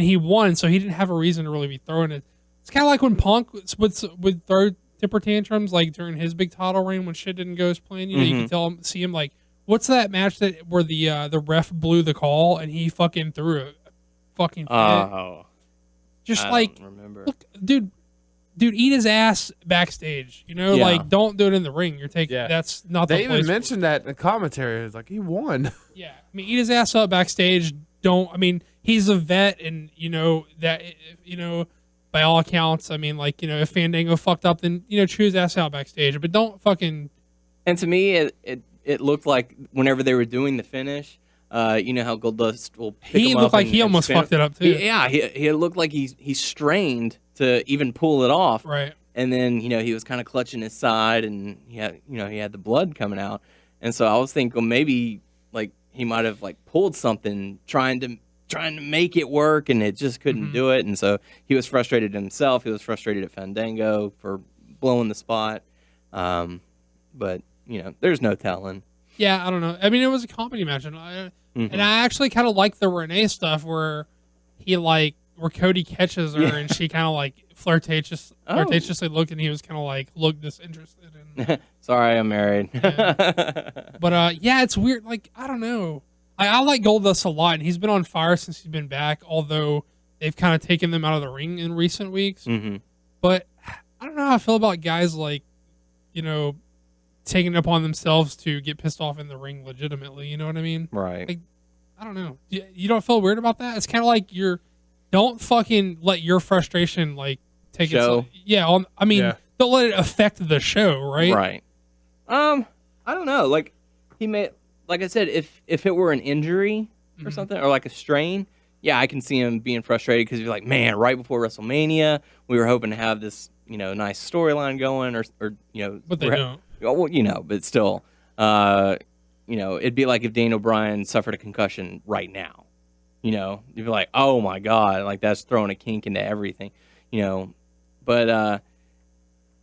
he won, so he didn't have a reason to really be throwing it. It's kind of like when Punk would throw temper tantrums like during his big title reign when shit didn't go as planned. You know, you can see him like, what's that match where the ref blew the call and he fucking threw a fucking fit? Oh. Just I like, don't remember. look, dude, eat his ass backstage. You know, Yeah. like don't do it in the ring. You're taking that's not the They place even for it. mentioned that in the commentary. It's like, he won. Yeah, I mean, eat his ass up backstage. I mean, he's a vet, and you know that. You know, by all accounts, I mean, like, you know, if Fandango fucked up, then you know, chew his ass out backstage. But don't fucking. And to me, it looked like whenever they were doing the finish, you know how Goldust will pick He him looked up like and- he and almost spin- fucked it up too. He looked like he strained to even pull it off. Right. And then, you know, he was kind of clutching his side, and he had the blood coming out. And so I was thinking, well, maybe like he might have like pulled something trying to make it work, and it just couldn't do it. And so he was frustrated himself. He was frustrated at Fandango for blowing the spot. But you know, there's no telling. Yeah, I don't know. I mean, it was a comedy match, and I actually kind of like the Renee stuff where where Cody catches her and she kind of like flirtatiously looked, and he was kind of like disinterested. And, Sorry, I'm married. but yeah, it's weird. Like, I don't know. I like Goldust a lot, and he's been on fire since he's been back. Although they've kind of taken them out of the ring in recent weeks. But I don't know how I feel about guys like, you know, taking it upon themselves to get pissed off in the ring legitimately. You know what I mean? Right. Like, I don't know. You don't feel weird about that? It's kind of like don't fucking let your frustration like take Show. Don't let it affect the show, right? Right. I don't know. Like like I said, if it were an injury or something, or like a strain, yeah, I can see him being frustrated because you're like, man, right before WrestleMania, we were hoping to have this, you know, nice storyline going, or you know, But they don't. Well, you know, but still, you know, it'd be like if Daniel Bryan suffered a concussion right now. You know, you'd be like, oh my God, like that's throwing a kink into everything, you know. But,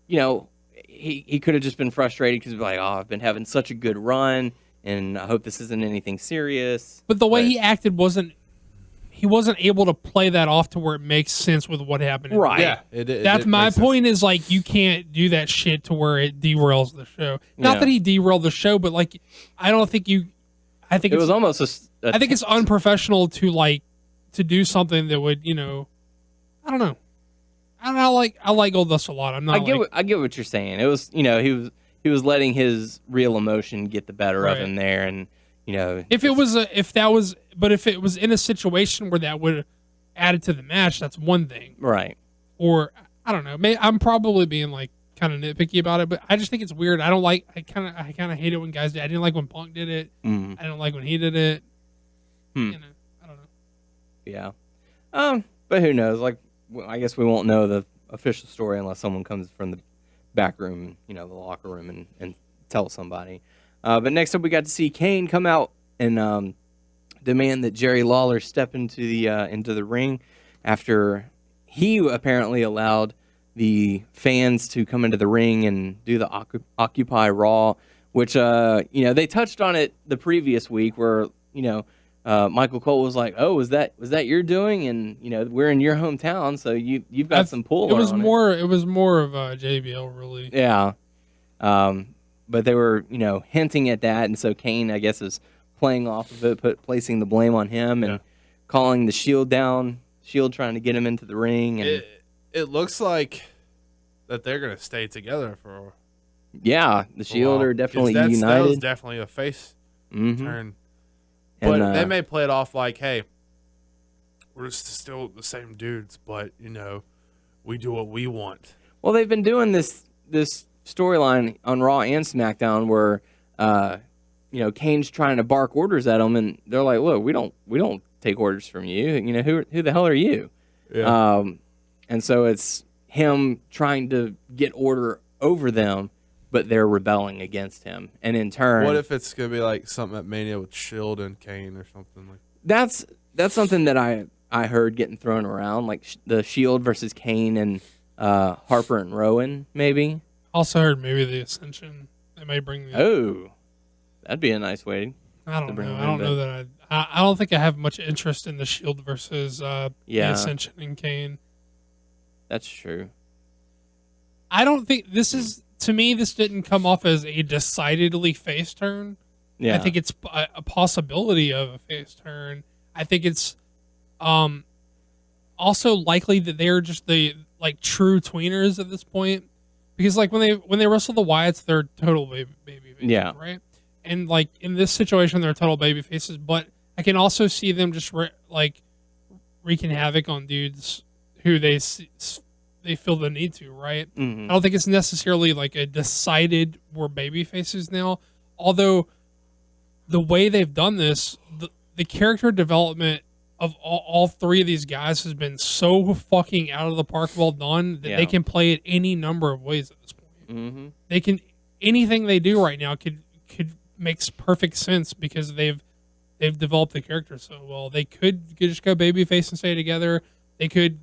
you know, he could have just been frustrated because he'd be like, oh, I've been having such a good run, and I hope this isn't anything serious. But the way he acted he wasn't able to play that off to where it makes sense with what happened. Right. Yeah. That's my point is like, you can't do that shit to where it derails the show. Not that he derailed the show, but like, I don't think I think it was almost I think it's unprofessional to do something that would, you know, I don't know. I like Goldust a lot. I'm not. I get what you're saying. It was, you know, he was letting his real emotion get the better of him there, and you know, if it was in a situation where that would add to the match, that's one thing, right? Or I don't know. I'm probably being like kind of nitpicky about it, but I just think it's weird. I kind of hate it when guys do. I didn't like when Punk did it. I don't like when he did it. You know, I don't know. Yeah. But who knows? Like, I guess we won't know the official story unless someone comes from the back room, the locker room, and tell somebody. But next up, we got to see Kane come out and demand that Jerry Lawler step into the ring after he apparently allowed the fans to come into the ring and do the Occupy Raw, which they touched on it the previous week where Michael Cole was like, "Oh, was that your doing?" And we're in your hometown, so you've got some pull. It was more of JBL, really. Yeah, but they were hinting at that, and so Kane, I guess, is playing off of it, placing the blame on him, and calling the Shield down. Shield trying to get him into the ring, and it looks like that they're gonna stay together for. Yeah, the Shield are definitely united. That was definitely a face turn. But they may play it off like, hey, we're still the same dudes, but, we do what we want. Well, they've been doing this storyline on Raw and SmackDown where, Kane's trying to bark orders at them, and they're like, look, we don't take orders from you. Who the hell are you? Yeah. And so it's him trying to get order over them, but they're rebelling against him. And in turn... What if it's going to be like something at Mania with Shield and Kane or something like that? That's something that I heard getting thrown around, like the Shield versus Kane and Harper and Rowan, maybe. Also heard maybe the Ascension. They may bring the... Oh, that'd be a nice way. I don't know. I don't know that I don't think I have much interest in the Shield versus the Ascension and Kane. That's true. I don't think this is... To me, this didn't come off as a decidedly face turn. Yeah. I think it's a possibility of a face turn. I think it's also likely that they're just the true tweeners at this point, because when they wrestle the Wyatts, they're total baby faces, right? And in this situation, they're total baby faces. But I can also see them just wreaking havoc on dudes who they feel the need to, right? Mm-hmm. I don't think it's necessarily a decided we're baby faces now. Although the way they've done this, the character development of all three of these guys has been so fucking out of the park well done that they can play it any number of ways at this point. Mm-hmm. They can, anything they do right now could makes perfect sense because they've developed the character so well. They could just go babyface and stay together. They could,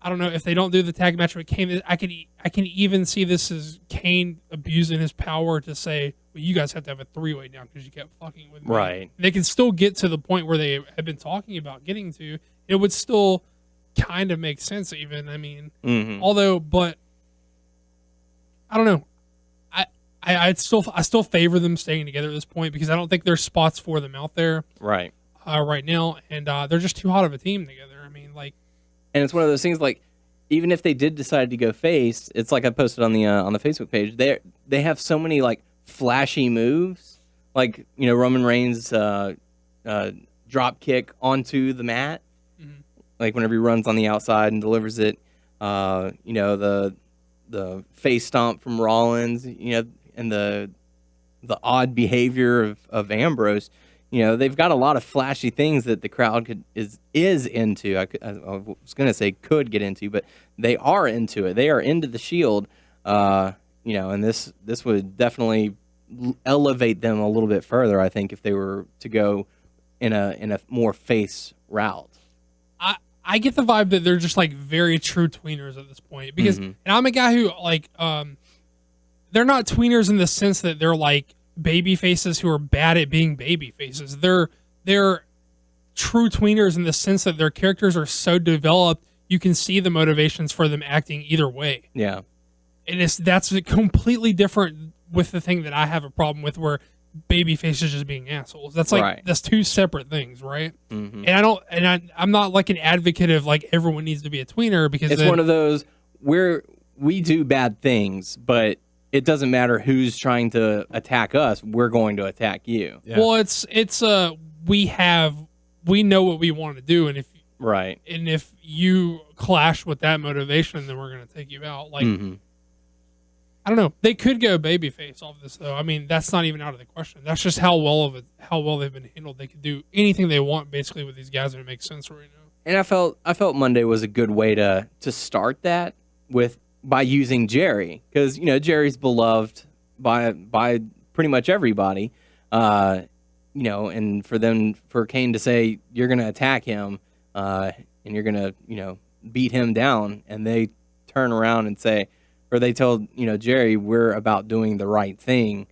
I don't know, if they don't do the tag match with Kane, I can even see this as Kane abusing his power to say, well, you guys have to have a three-way now because you kept fucking with me. Right. They can still get to the point where they have been talking about getting to. It would still kind of make sense even. I mean, but I don't know. I still favor them staying together at this point because I don't think there's spots for them out there right now, and they're just too hot of a team together. I mean, and it's one of those things even if they did decide to go face, it's like I posted on the Facebook page. They have so many flashy moves, Roman Reigns drop kick onto the mat, whenever he runs on the outside and delivers it. The face stomp from Rollins, and the odd behavior of Ambrose. They've got a lot of flashy things that the crowd is into. I was going to say could get into, but they are into it. They are into the Shield, and this would definitely elevate them a little bit further, I think, if they were to go in a more face route. I get the vibe that they're just very true tweeners at this point because, and I'm a guy who they're not tweeners in the sense that they're baby faces who are bad at being baby faces. They're true tweeners in the sense that their characters are so developed you can see the motivations for them acting either way. Yeah, and that's completely different with the thing that I have a problem with, where baby faces just being assholes. That's that's two separate things, right? Mm-hmm. And I'm not an advocate of everyone needs to be a tweener, because it's one of those where we do bad things, but it doesn't matter who's trying to attack us. We're going to attack you. Yeah. Well, we know what we want to do, and if you clash with that motivation, then we're going to take you out. I don't know. They could go babyface off this though. I mean, that's not even out of the question. That's just how well they've been handled. They could do anything they want basically with these guys, and it makes sense right now. And I felt Monday was a good way to start that by using Jerry, because Jerry's beloved by pretty much everybody. And for Kane to say you're going to attack him and you're going to beat him down, and they turn around and say, or they tell Jerry, we're about doing the right thing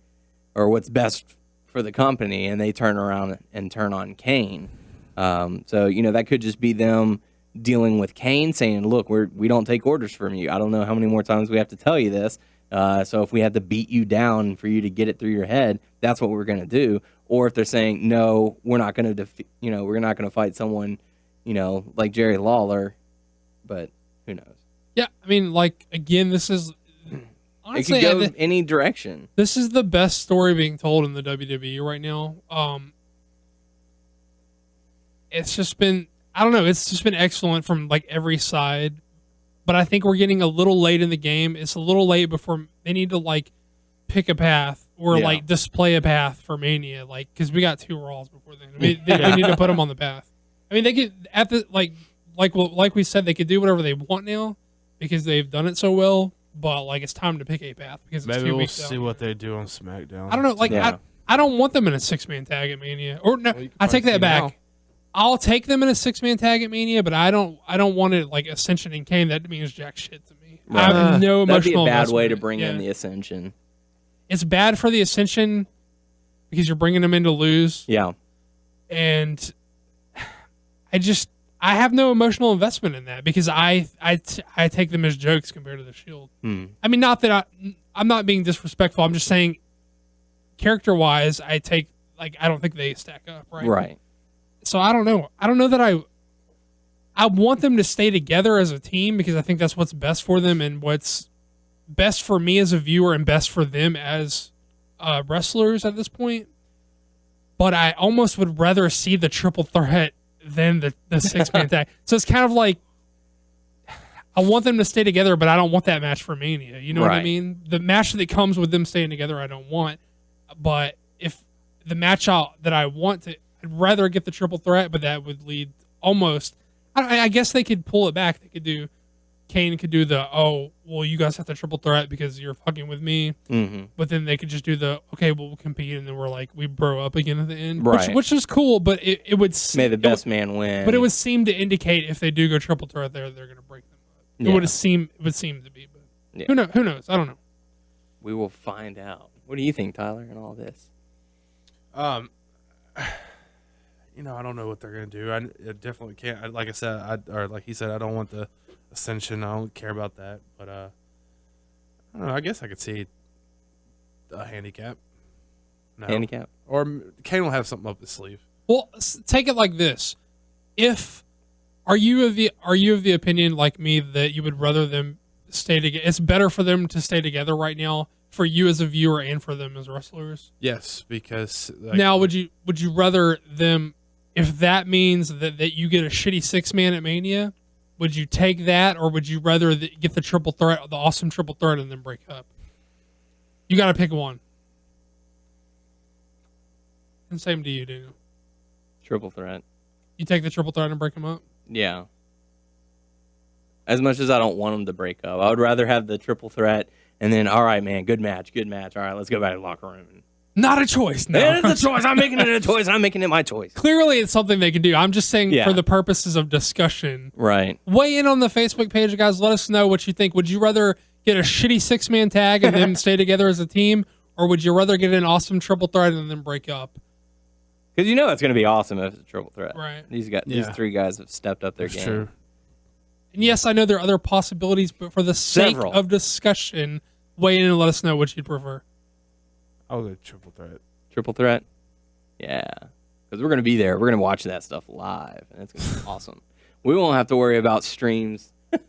or what's best for the company, and they turn around and turn on Kane. So that could just be them dealing with Kane, saying, look, we don't take orders from you. I don't know how many more times we have to tell you this. So if we had to beat you down for you to get it through your head, that's what we're going to do. Or if they're saying, no, we're not going to we're not going to fight someone like Jerry Lawler, but who knows. Yeah, I mean, again, this is honestly, it could go any direction. This is the best story being told in the WWE right now. It's just been, I don't know, it's just been excellent from every side. But I think we're getting a little late in the game. It's a little late before they need to pick a path or display a path for Mania, because we got 2 Raws before then. I mean, they need to put them on the path. I mean, they could like we said, they could do whatever they want now because they've done it so well. But it's time to pick a path because it's maybe 2 we'll weeks see out. what they do on SmackDown. I don't know. I don't want them in a 6-man tag at Mania. Or no, I take that back. Now. I'll take them in a 6-man tag at Mania, but I don't want it Ascension and Kane. That means jack shit to me. I have no emotional. That'd be a bad way to investment. bring in the Ascension. It's bad for the Ascension because you're bringing them in to lose. Yeah, and I have no emotional investment in that because I take them as jokes compared to the Shield. I mean, not that I'm not being disrespectful. I'm just saying, character wise, I don't think they stack up. Right. So I don't know. I don't know that I want them to stay together as a team because I think that's what's best for them and what's best for me as a viewer and best for them as wrestlers at this point. But I almost would rather see the triple threat than the 6-man tag. So it's kind of I want them to stay together, but I don't want that match for Mania. You know what I mean? The match that comes with them staying together, I don't want. But if the match that I want to, I'd rather get the triple threat, but that would lead almost. I guess they could pull it back. They could do. Kane could do you guys have the triple threat because you're fucking with me. Mm-hmm. But then they could just do we'll compete, and then we bro up again at the end, which is cool. But it would may the best man win. But it would seem to indicate if they do go triple threat there, they're going to break them up. Yeah. It would seem to be, but who knows? I don't know. We will find out. What do you think, Tyler, in all this? I don't know what they're going to do. I definitely can't. Like I said, like he said, I don't want the Ascension. I don't care about that. But I don't know. I guess I could see a handicap. No. Handicap? Or Kane will have something up his sleeve. Well, take it like this: are you of the opinion like me that you would rather them stay together? It's better for them to stay together right now for you as a viewer and for them as wrestlers. Yes, because now would you rather them? If that means that you get a shitty 6-man at Mania, would you take that, or would you rather get the triple threat, the awesome triple threat, and then break up? You got to pick one. And same to you, Daniel. Triple threat. You take the triple threat and break them up? Yeah. As much as I don't want them to break up, I would rather have the triple threat and then, all right, man, good match. All right, let's go back to the locker room. Not a choice. No, it's a choice. I'm making it a choice. I'm making it my choice. Clearly, it's something they can do. I'm just saying for the purposes of discussion. Right. Weigh in on the Facebook page, guys. Let us know what you think. Would you rather get a shitty 6-man tag and then stay together as a team, or would you rather get an awesome triple threat and then break up? Because it's going to be awesome if it's a triple threat. Right. These 3 guys have stepped up their game. True. And yes, I know there are other possibilities, but for the sake of discussion, weigh in and let us know what you'd prefer. I'll go triple threat. Triple threat? Yeah. Because we're going to be there. We're going to watch that stuff live, and it's going to be awesome. We won't have to worry about streams. You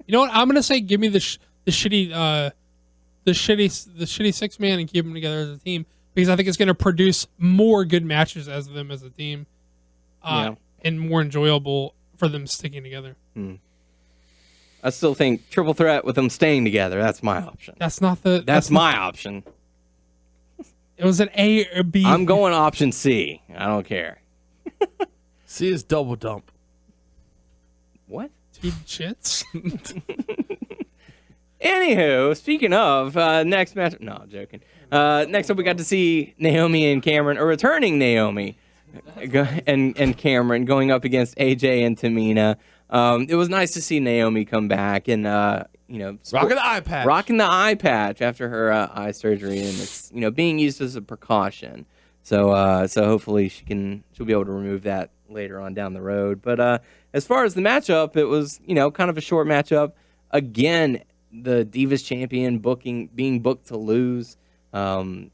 know what? I'm going to say give me the shitty 6-man and keep them together as a team because I think it's going to produce more good matches as them as a team and more enjoyable for them sticking together. I still think triple threat with them staying together. That's my option. That's not the. That's my option. It was an A or B. I'm going option C. I don't care. C is double dump. What? Two chits. Anywho, speaking of next match, no, I'm joking. Next up, we got to see Naomi and Cameron, or returning Naomi and Cameron going up against AJ and Tamina. It was nice to see Naomi come back and Rocking the eye patch. Rocking the eye patch after her eye surgery, and it's being used as a precaution. So hopefully she'll be able to remove that later on down the road. But as far as the matchup, it was kind of a short matchup. Again, the Divas champion being booked to lose, and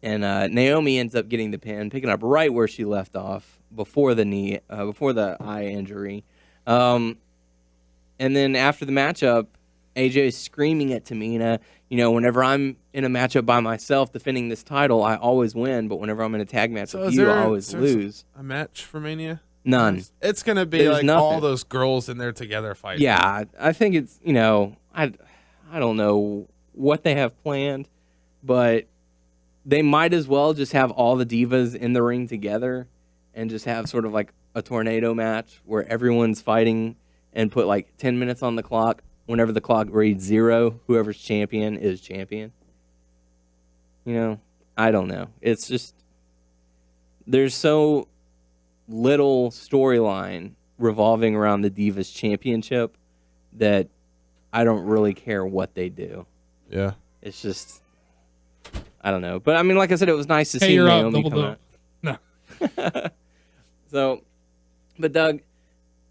Naomi ends up getting the pin, picking up right where she left off before the eye injury. And then after the matchup, AJ is screaming at Tamina, whenever I'm in a matchup by myself defending this title, I always win. But whenever I'm in a tag match with you, I always lose. A match for Mania? None. It's going to be There's like nothing. all those girls in there together fighting. Yeah, I think it's, I don't know what they have planned, but they might as well just have all the divas in the ring together and just have sort of like a tornado match where everyone's fighting and put like 10 minutes on the clock. Whenever the clock reads 0, whoever's champion is champion. I don't know. It's just, there's so little storyline revolving around the Divas Championship that I don't really care what they do. Yeah. It's just, I don't know. But I mean, like I said, it was nice to see you're Naomi up, come out. No. So, but Doug,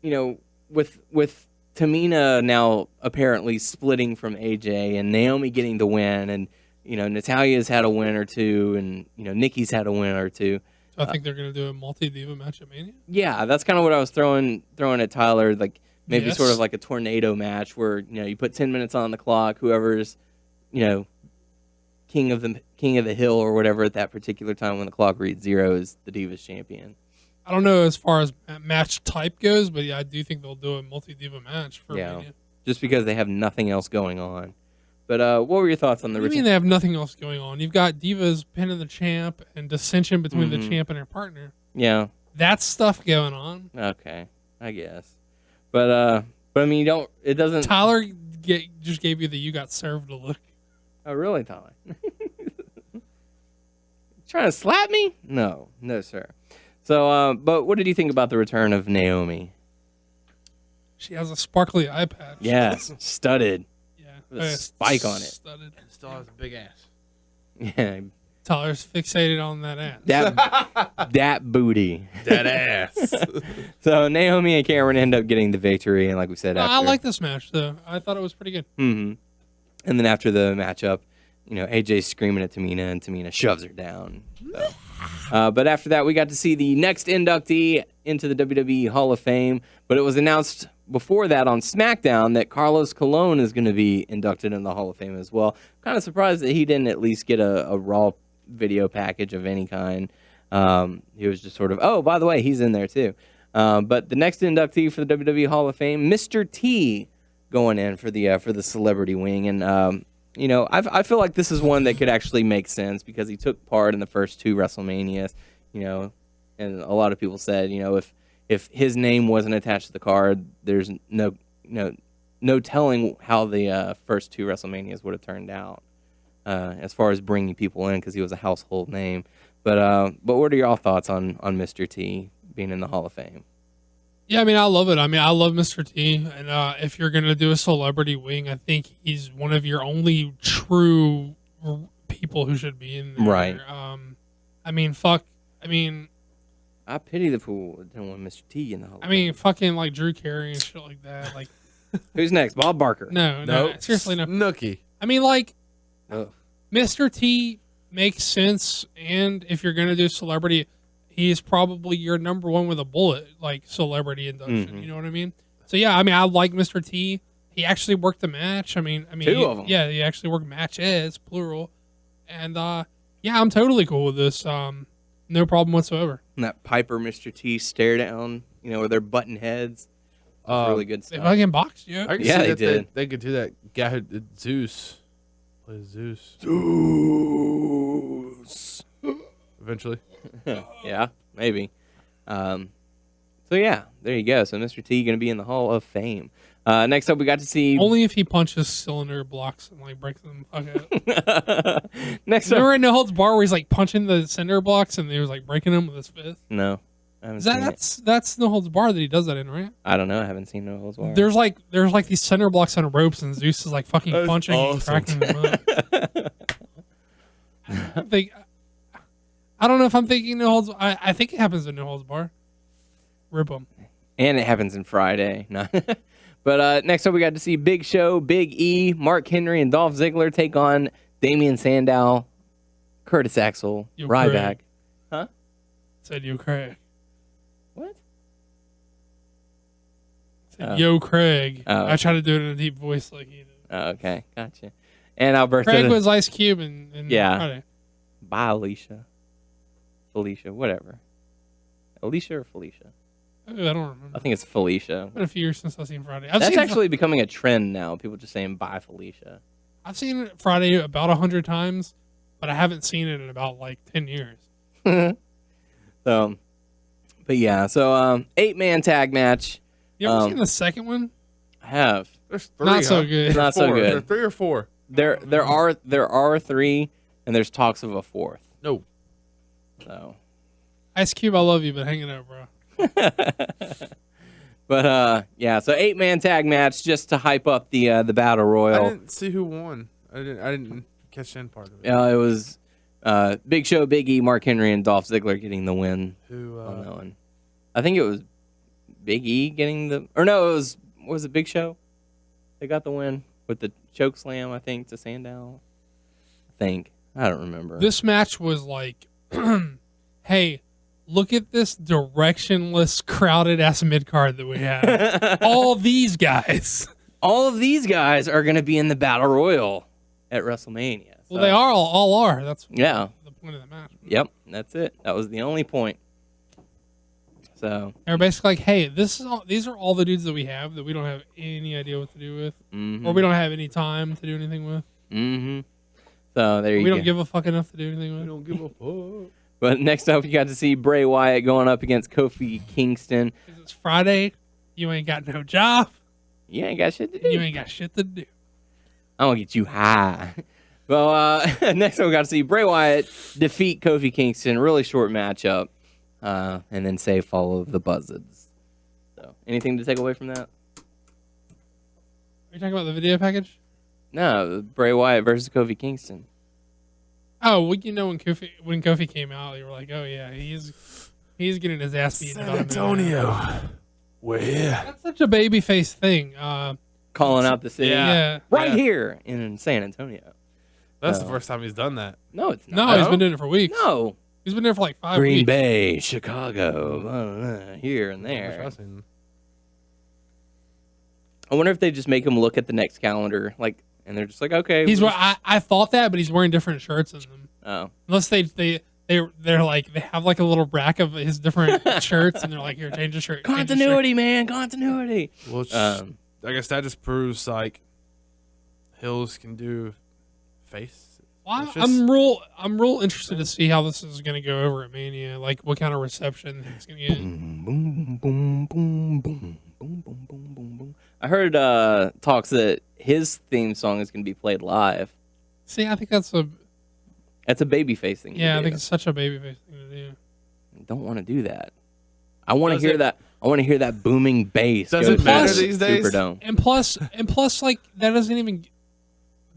with Tamina now apparently splitting from AJ and Naomi getting the win, and Natalia's had a win or two, and Nikki's had a win or two. So I think they're gonna do a multi-diva match at Mania. Yeah, that's kind of what I was throwing at Tyler, like maybe Yes. sort of like a tornado match where you put 10 minutes on the clock, whoever's king of the hill or whatever at that particular time when the clock reads 0 is the Divas champion. I don't know as far as match type goes, but yeah, I do think they'll do a multi-diva match for Mania. Just because they have nothing else going on. But what were your thoughts on the What do you mean they have nothing else going on? You've got Divas pinning the champ and dissension between the champ and her partner. Yeah. That's stuff going on. Okay, I guess. But I mean, it doesn't. Tyler just gave you the "you got served" look. Oh, really, Tyler? Trying to slap me? No, sir. So, but what did you think about the return of Naomi? She has a sparkly eye patch. Yes, studded. Yeah. With a spike on it. Studded. Still has a big ass. Yeah, Tyler's fixated on that ass. that booty. That ass. So Naomi and Cameron end up getting the victory, and like we said, I like this match though. I thought it was pretty good. Mm-hmm. And then after the matchup, AJ's screaming at Tamina, and Tamina shoves her down. So. But after that, we got to see the next inductee into the WWE Hall of Fame. But it was announced before that on SmackDown that Carlos Colon is going to be inducted in the Hall of Fame as well. Kind of surprised that he didn't at least get a Raw video package of any kind. He was just sort of, oh, by the way, he's in there too. But the next inductee for the WWE Hall of Fame, Mr. T, going in for the celebrity wing. And I feel like this is one that could actually make sense because he took part in the first 2 WrestleManias, and a lot of people said, if his name wasn't attached to the card, there's no telling how the first 2 WrestleManias would have turned out as far as bringing people in because he was a household name. But what are y'all thoughts on Mr. T being in the Hall of Fame? Yeah, I mean, I love it. I mean, I love Mr. T. And if you're going to do a celebrity wing, I think he's one of your only true people who should be in there. Right. I mean, fuck. I mean, I pity the fool that didn't want Mr. T in the Hall of Fame. I mean, fucking like Drew Carey and shit like that. Like, who's next? Bob Barker. no, seriously, no. Nookie. I mean, like, Ugh. Mr. T makes sense. And if you're going to do celebrity, he's probably your number one with a bullet, like celebrity induction. Mm-hmm. You know what I mean? So yeah, I mean, I like Mr. T. He actually worked the match. I mean, 2 of them. Yeah, he actually worked matches, plural. And yeah, I'm totally cool with this. No problem whatsoever. And that Piper Mr. T stare down, where they're button heads. Really good They stuff. fucking boxed you. I can Yeah, see they that did. They could do that. Guy who did Zeus. Play Zeus. Eventually. Yeah, maybe. So yeah, there you go. So Mr. T going to be in the Hall of Fame. Next up, we got to see. Only if he punches cylinder blocks and like breaks them the fuck out. Next Remember up. in No Holds Bar where he's like punching the cinder blocks and he was like breaking them with his fist? No, I haven't seen it. That's No Holds Bar that he does that in, right? I don't know. I haven't seen No Holds Barred. There's like these cinder blocks on ropes and Zeus is like fucking That's punching awesome. and cracking them up. I don't know if I'm thinking No Holds. I think it happens in No Holds Bar. Rip them. And it happens in Friday. No. But next up, we got to see Big Show, Big E, Mark Henry, and Dolph Ziggler take on Damian Sandow, Curtis Axel, Yo, Ryback. Craig. Huh? Said Yo Craig. What? Said Yo Craig. Oh. I tried to do it in a deep voice like he did. Oh, okay, gotcha. And Alberto. Craig was Ice Cube and Yeah. Friday. Bye, Alicia. Felicia, whatever. Alicia or Felicia? I don't remember. I think it's Felicia. It's been a few years since I've seen Friday. That's actually becoming a trend now. People just saying bye, Felicia. I've seen Friday about 100 times, but I haven't seen it in about like 10 years. So, but yeah, so 8-man tag match. You ever seen the second one? I have. There's three. Not so huh? good. Not so Four. good. There are 3 or 4. There are 3, and there's talks of a 4th. No. So, Ice Cube, I love you, but hang it up, bro. but yeah, so 8-man tag match just to hype up the battle I royal. didn't see who won. I didn't catch the end part of it. It was Big Show, Big E, Mark Henry, and Dolph Ziggler getting the win Who? on that one. I think it was Big E getting the, or no, was it Big Show? They got the win with the choke slam, I think, to Sandow. I don't remember. This match was like, hey, look at this directionless, crowded ass mid card that we have. All these guys. All of these guys are going to be in the battle royal at WrestleMania. Well, they are all are. That's Yeah. the point of the match. Yep, that's it. That was the only point. So, They're basically like, hey, these are all the dudes that we have that we don't have any idea what to do with, mhm. or we don't have any time to do anything with. Mhm. So there you We go. don't give a fuck enough to do anything I with. don't give a fuck. But next up, you got to see Bray Wyatt going up against Kofi Kingston. 'Cause it's Friday. You ain't got no job. You ain't got shit to do. You ain't got shit to do. I'm gonna get you high. Well, next up we got to see Bray Wyatt defeat Kofi Kingston. Really short matchup, and then save follow of the Buzzards. So, anything to take away from that? Are you talking about the video package? No, Bray Wyatt versus Kofi Kingston. Oh, well, you know when Kofi came out, you were like, oh yeah, he's getting his ass beaten. San Antonio. Where? That's such a babyface thing. Calling out the city. Yeah. Right Yeah. here in San Antonio. That's the first time he's done that. No, it's No, not. he's been doing it for weeks. No. He's been there for like 5 Green weeks. Bay, Chicago, here and there. I've seen- I wonder if they just make him look at the next calendar, like, and they're just like, okay. He's we'll I thought that, but he's wearing different shirts in them. oh, Unless they're like they have like a little rack of his different shirts, and they're like, here, change the shirt. change the shirt." continuity, man, continuity. Well, I guess that just proves like Hills can do face. Well, It's just- I'm real interested to see how this is going to go over at Mania. Like what kind of reception he's going to get. Boom, boom, boom, boom, boom, boom, boom, boom, boom, boom. I heard talks that his theme song is going to be played live. See, I think that's a babyface thing. to I do. think it's such a babyface thing to do. Don't want to do that. I want to Does hear it- that. I want to hear that booming bass. Does go it to matter the these days? Superdome. And plus, like that doesn't even.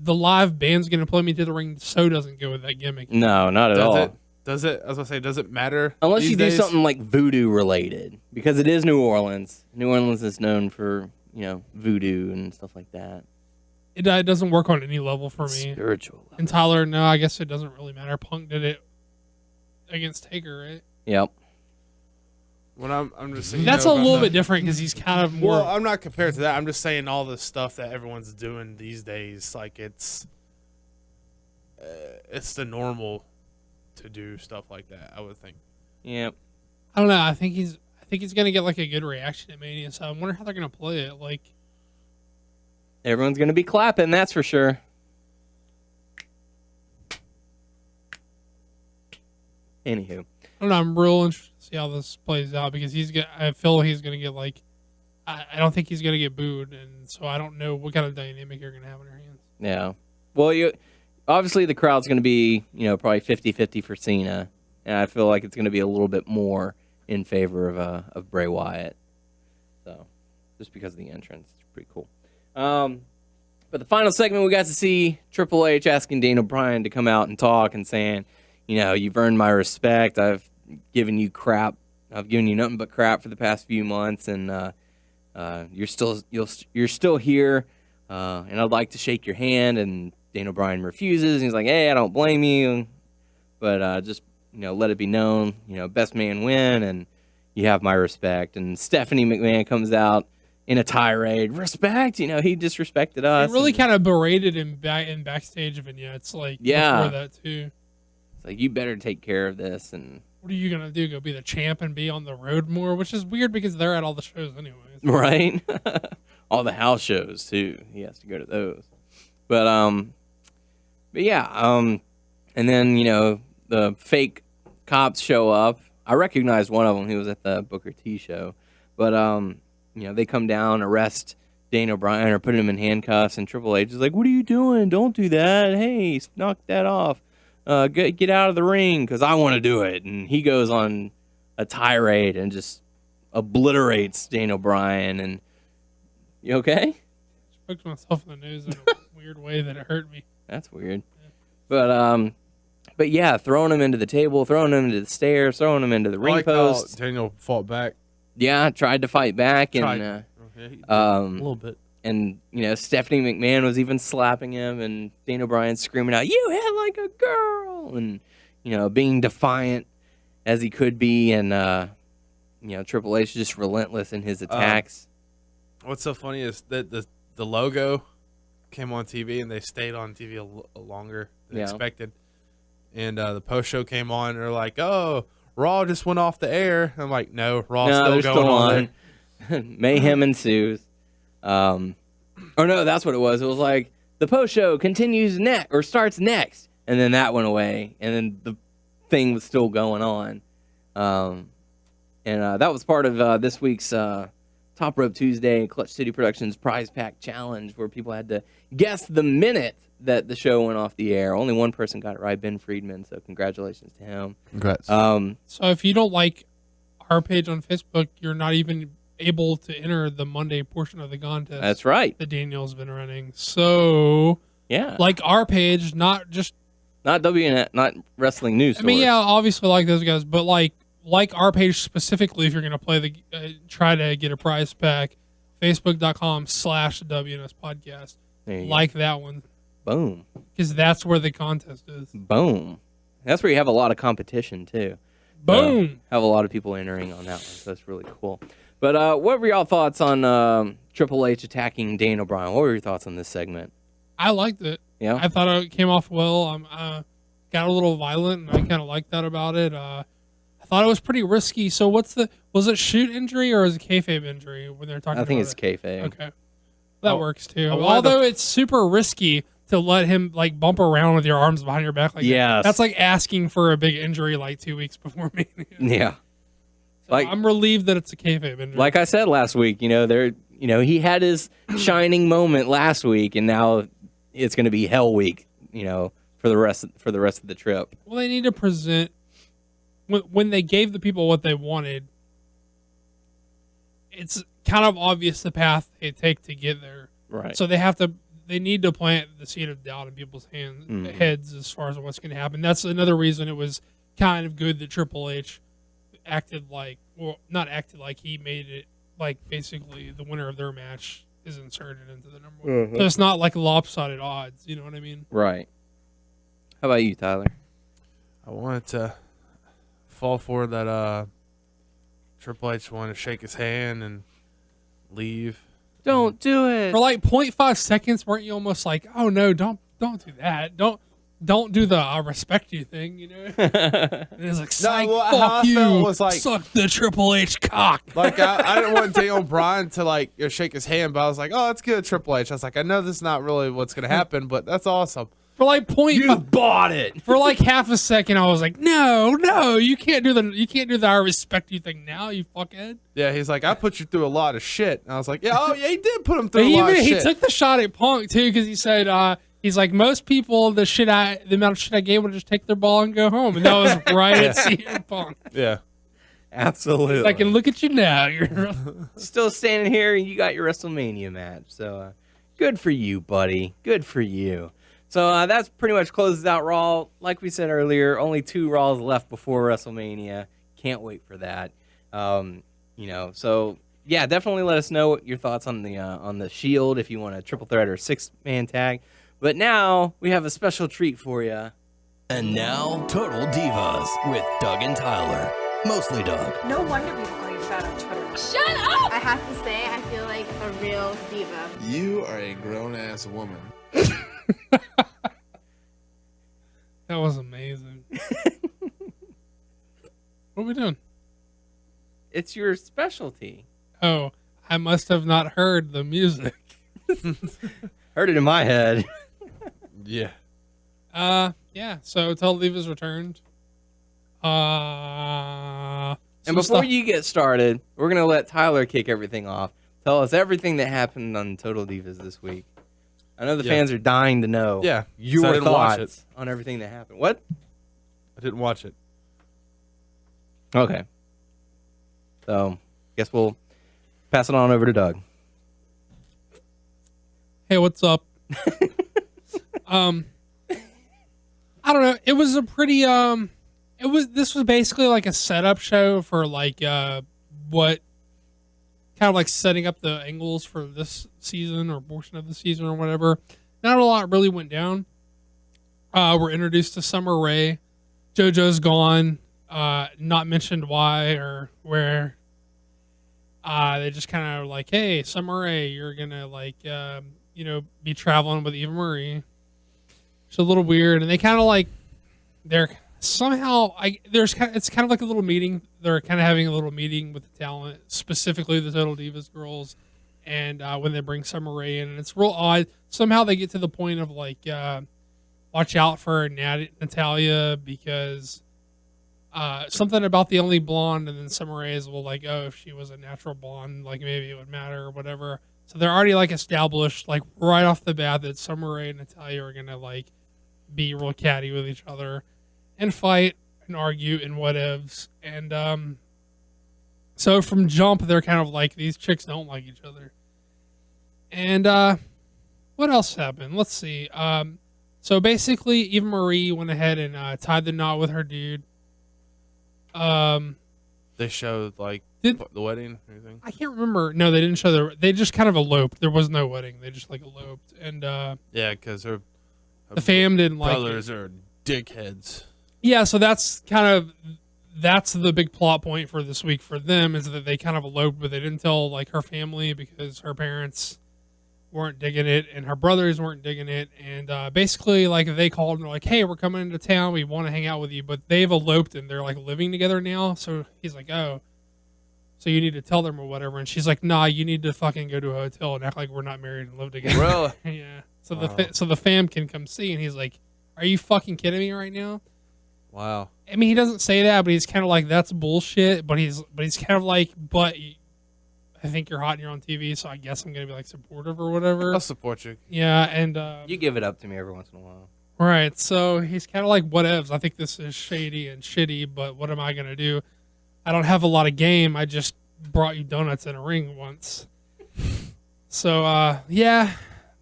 The live band's going to play me to the ring, so doesn't go with that gimmick. No, not at Does all. it? Does it? I was gonna say, does it matter? Unless these you do days? something like voodoo related, because it is New Orleans. New Orleans is known for voodoo and stuff like that. It doesn't work on any level for me. Spiritual. And Tyler, no, I guess it doesn't really matter. Punk did it against Taker, right? Yep. When I'm just saying, That's a little bit different because he's kind of more. Well, I'm not compared to that. I'm just saying all the stuff that everyone's doing these days, like it's the normal to do stuff like that. I would think. Yep. I don't know. I think think he's gonna get like a good reaction at Mania. So I wonder how they're gonna play it. Like Everyone's going to be clapping, that's for sure. Anywho. I don't know. I'm real interested to see how this plays out because I feel he's gonna get like. I don't think he's gonna get booed, and so I don't know what kind of dynamic you're gonna have in your hands. Yeah. Well, obviously the crowd's going to be, probably 50-50 for Cena, and I feel like it's going to be a little bit more in favor of Bray Wyatt. So, just because of the entrance, it's pretty cool. But the final segment, we got to see Triple H asking Daniel Bryan to come out and talk and saying, you've earned my respect. I've given you crap. I've given you nothing but crap for the past few months, and you're still here. And I'd like to shake your hand, and Daniel Bryan refuses. And he's like, hey, I don't blame you, but just, let it be known, best man win, and you have my respect. And Stephanie McMahon comes out in a tirade. Respect? He disrespected us. He really kind of berated him in backstage vignettes, before that, too. It's like, you better take care of this. And what are you going to do, go be the champ and be on the road more? Which is weird because they're at all the shows anyways. Right? All the house shows too. He has to go to those. But yeah. And then the fake cops show up. I recognized one of them. He was at the Booker T show. But they come down, arrest Daniel Bryan, or put him in handcuffs. And Triple H is like, "What are you doing? Don't do that. Hey, knock that off. Get out of the ring because I want to do it." And he goes on a tirade and just obliterates Daniel Bryan. And you okay? I spoke to myself in the news in a weird way that it hurt me. That's weird. Yeah. But yeah, throwing him into the table, throwing him into the stairs, throwing him into the ring post. Daniel fought back. Yeah, tried to fight back, and a little bit. And Stephanie McMahon was even slapping him, and Daniel Bryan screaming out, "You hit like a girl!" and being defiant as he could be, and Triple H just relentless in his attacks. What's so funny is that the logo came on TV, and they stayed on TV longer than expected. And the post show came on, and they're like, "Oh, Raw just went off the air." I'm like, "No, Raw's still going on." Mayhem ensues. Or no, that's what it was. It was like the post show continues starts next, and then that went away, and then the thing was still going on. And that was part of this week's Top Rope Tuesday Clutch City Productions Prize Pack Challenge, where people had to guess the minute that the show went off the air. Only one person got it right, Ben Friedman, so congratulations to him. Congrats. So if you don't like our page on Facebook, you're not even able to enter the Monday portion of the contest. That's right. That Daniel's been running. So, yeah, like our page, not WNS, not Wrestling News Source. I mean, yeah, obviously like those guys, but like our page specifically, if you're going to play try to get a prize pack, Facebook.com/WNS podcast. Like that one. Boom. Because that's where the contest is. Boom. That's where you have a lot of competition, too. Boom. Have a lot of people entering on that one, so that's really cool. But what were y'all thoughts on Triple H attacking Daniel Bryan? What were your thoughts on this segment? I liked it. Yeah? I thought it came off well. Got a little violent, and I kind of liked that about it. I thought it was pretty risky. So was it shoot injury or was it kayfabe injury when they're talking about it? I think it's kayfabe. Okay. That works, too. Although it's super risky to let him bump around with your arms behind your back like that. That's like asking for a big injury 2 weeks before Mania. Yeah. So I'm relieved that it's a kayfabe injury. Like I said last week, he had his shining moment last week, and now it's going to be hell week, for the rest of the trip. Well, they need to present when they gave the people what they wanted. It's kind of obvious the path they take to get there. Right. So they need to plant the seed of doubt in people's heads as far as what's going to happen. That's another reason it was kind of good that Triple H not acted like he made it basically the winner of their match is inserted into the number one. So it's not like lopsided odds. You know what I mean? Right. How about you, Tyler? I wanted to fall for that. Triple H wanted to shake his hand and leave. Don't do it. For 0.5 seconds, weren't you almost like, oh no, don't do that. Don't don't do the I respect you thing, you know? And it's like, psych, how fuck I you, felt was like- suck the Triple H cock. Like I didn't want Daniel Bryan to like shake his hand, but I was like, oh, that's good, Triple H. I was like, I know this is not really what's gonna happen, but that's awesome. For like bought it. for like half a second, I was like, no, you can't do the I respect you thing now, you fuckhead. Yeah, he's like, I put you through a lot of shit. And I was like, yeah, he did put him through a lot of He shit. took the shot at Punk too, because he said, he's like, most people, the amount of shit I gave would just take their ball and go home, and that was right at CM Punk. Yeah. Absolutely. Like, and look at you now, you're Still standing here, and you got your WrestleMania match. So good for you, buddy. Good for you. So that's pretty much closes out Raw. Like we said earlier, only 2 Raws left before WrestleMania. Can't wait for that. So yeah, definitely let us know what your thoughts on the Shield if you want a triple threat or 6-man tag. But now we have a special treat for you. And now, Total Divas with Doug and Tyler. Mostly Doug. No wonder we call you fat on Twitter. Shut up! I have to say, I feel like a real diva. You are a grown-ass woman. That was amazing. What are we doing? It's your specialty. Oh, I must have not heard the music. Heard it in my head. Yeah. Yeah, so Total Divas returned. And Some before stuff- you get started, we're going to let Tyler kick everything off. Tell us everything that happened on Total Divas this week. I know the fans are dying to know Yeah, 'cause I your didn't watch thoughts on everything that happened. What? I didn't watch it. Okay. So, guess we'll pass it on over to Doug. Hey, what's up? I don't know. It was a pretty this was basically like a setup show for like what kind of like setting up the angles for this season or portion of the season or whatever. Not a lot really went down. We're introduced to Summer Rae. JoJo's gone. Not mentioned why or where. They just kind of like, hey, Summer Rae, you're gonna like be traveling with Eva Marie. It's a little weird, and they kind of like they're somehow it's kind of like a little meeting. They're kind of having a little meeting with the talent, specifically the Total Divas girls, and when they bring Summer Rae in, and it's real odd. Somehow they get to the point of like, watch out for Natalia because something about the only blonde, and then Summer Rae is like, oh, if she was a natural blonde, like maybe it would matter or whatever. So they're already like established like right off the bat that Summer Rae and Natalia are gonna like be real catty with each other and fight and argue and whatevs. And so from jump they're kind of like, these chicks don't like each other. And what else happened? Let's see. So basically Eva Marie went ahead and tied the knot with her dude. They showed like Did- the wedding or anything. I can't remember. No, they didn't show they just kind of eloped. There was no wedding. They just like eloped. And Yeah, because her the fam didn't like it. brothers are dickheads. Yeah, so that's the big plot point for this week for them, is that they kind of eloped, but they didn't tell like her family because her parents weren't digging it and her brothers weren't digging it. And basically like they called and they're like, hey, we're coming into town, we want to hang out with you, but they've eloped and they're like living together now. So he's like, oh, so you need to tell them or whatever. And she's like, nah, you need to fucking go to a hotel and act like we're not married and live together. Really? Yeah. So Wow. the fam can come see. And he's like, are you fucking kidding me right now? Wow. I mean, he doesn't say that, but he's kind of like, that's bullshit. But he's kind of like, I think you're hot and you're on TV, so I guess I'm gonna be like supportive or whatever. I'll support you. Yeah, and You give it up to me every once in a while. right. So he's kind of like, whatevs. I think this is shady and shitty, but what am I gonna do? I don't have a lot of game. I just brought you donuts in a ring once. So yeah.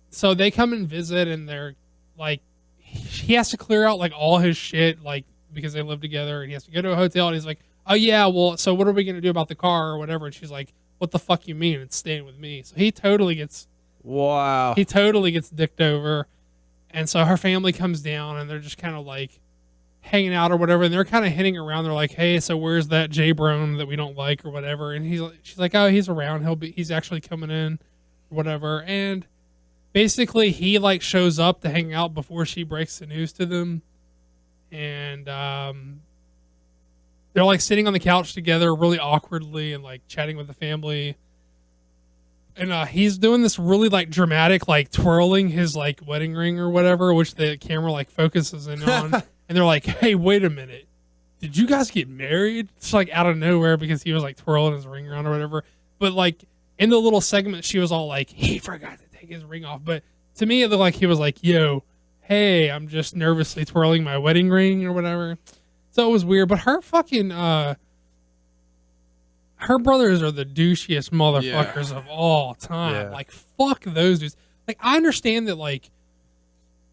So they come and visit, and they're like, he has to clear out like all his shit, like because they live together, and he has to go to a hotel. And he's like, oh yeah, well, so what are we gonna do about the car or whatever? And she's like, what the fuck you mean? It's staying with me. So he totally gets dicked over. And so her family comes down and they're just kind of like hanging out or whatever. And they're kind of hitting around. They're like, hey, so where's that J Brone that we don't like or whatever? And she's like, oh, he's around. He's actually coming in or whatever. And basically he like shows up to hang out before she breaks the news to them, and they're like sitting on the couch together really awkwardly and like chatting with the family. And he's doing this really like dramatic, like twirling his like wedding ring or whatever, which the camera like focuses in on. And they're like, "Hey, wait a minute. Did you guys get married?" It's like out of nowhere because he was like twirling his ring around or whatever. But like in the little segment, she was all like, "He forgot to take his ring off." But to me, it looked like he was like, "Yo, hey, I'm just nervously twirling my wedding ring or whatever." So it was weird. But her fucking her brothers are the douchiest motherfuckers of all time. Yeah. Like, fuck those dudes. Like, I understand that, like,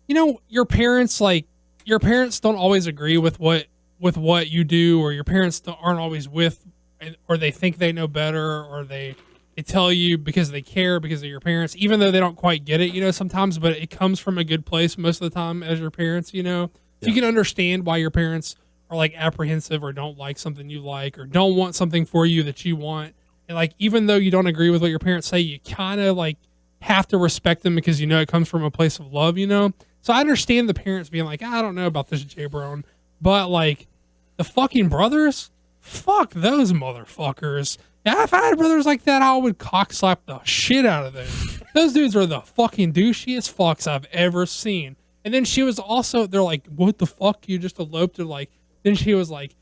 you know, your parents don't always agree with what you do, or your parents aren't always with, or they think they know better, or they tell you because they care because of your parents, even though they don't quite get it, you know, sometimes, but it comes from a good place most of the time as your parents, you know. So you can understand why your parents are like apprehensive or don't like something you like or don't want something for you that you want. And like, even though you don't agree with what your parents say, you kind of like have to respect them because you know it comes from a place of love, you know? So I understand the parents being like, I don't know about this J-Bron, but like the fucking brothers, fuck those motherfuckers. If I had brothers like that, I would cock slap the shit out of them. Those dudes are the fucking douchiest fucks I've ever seen. And then she was also, they're like, what the fuck? You just eloped? Or like, then she was like,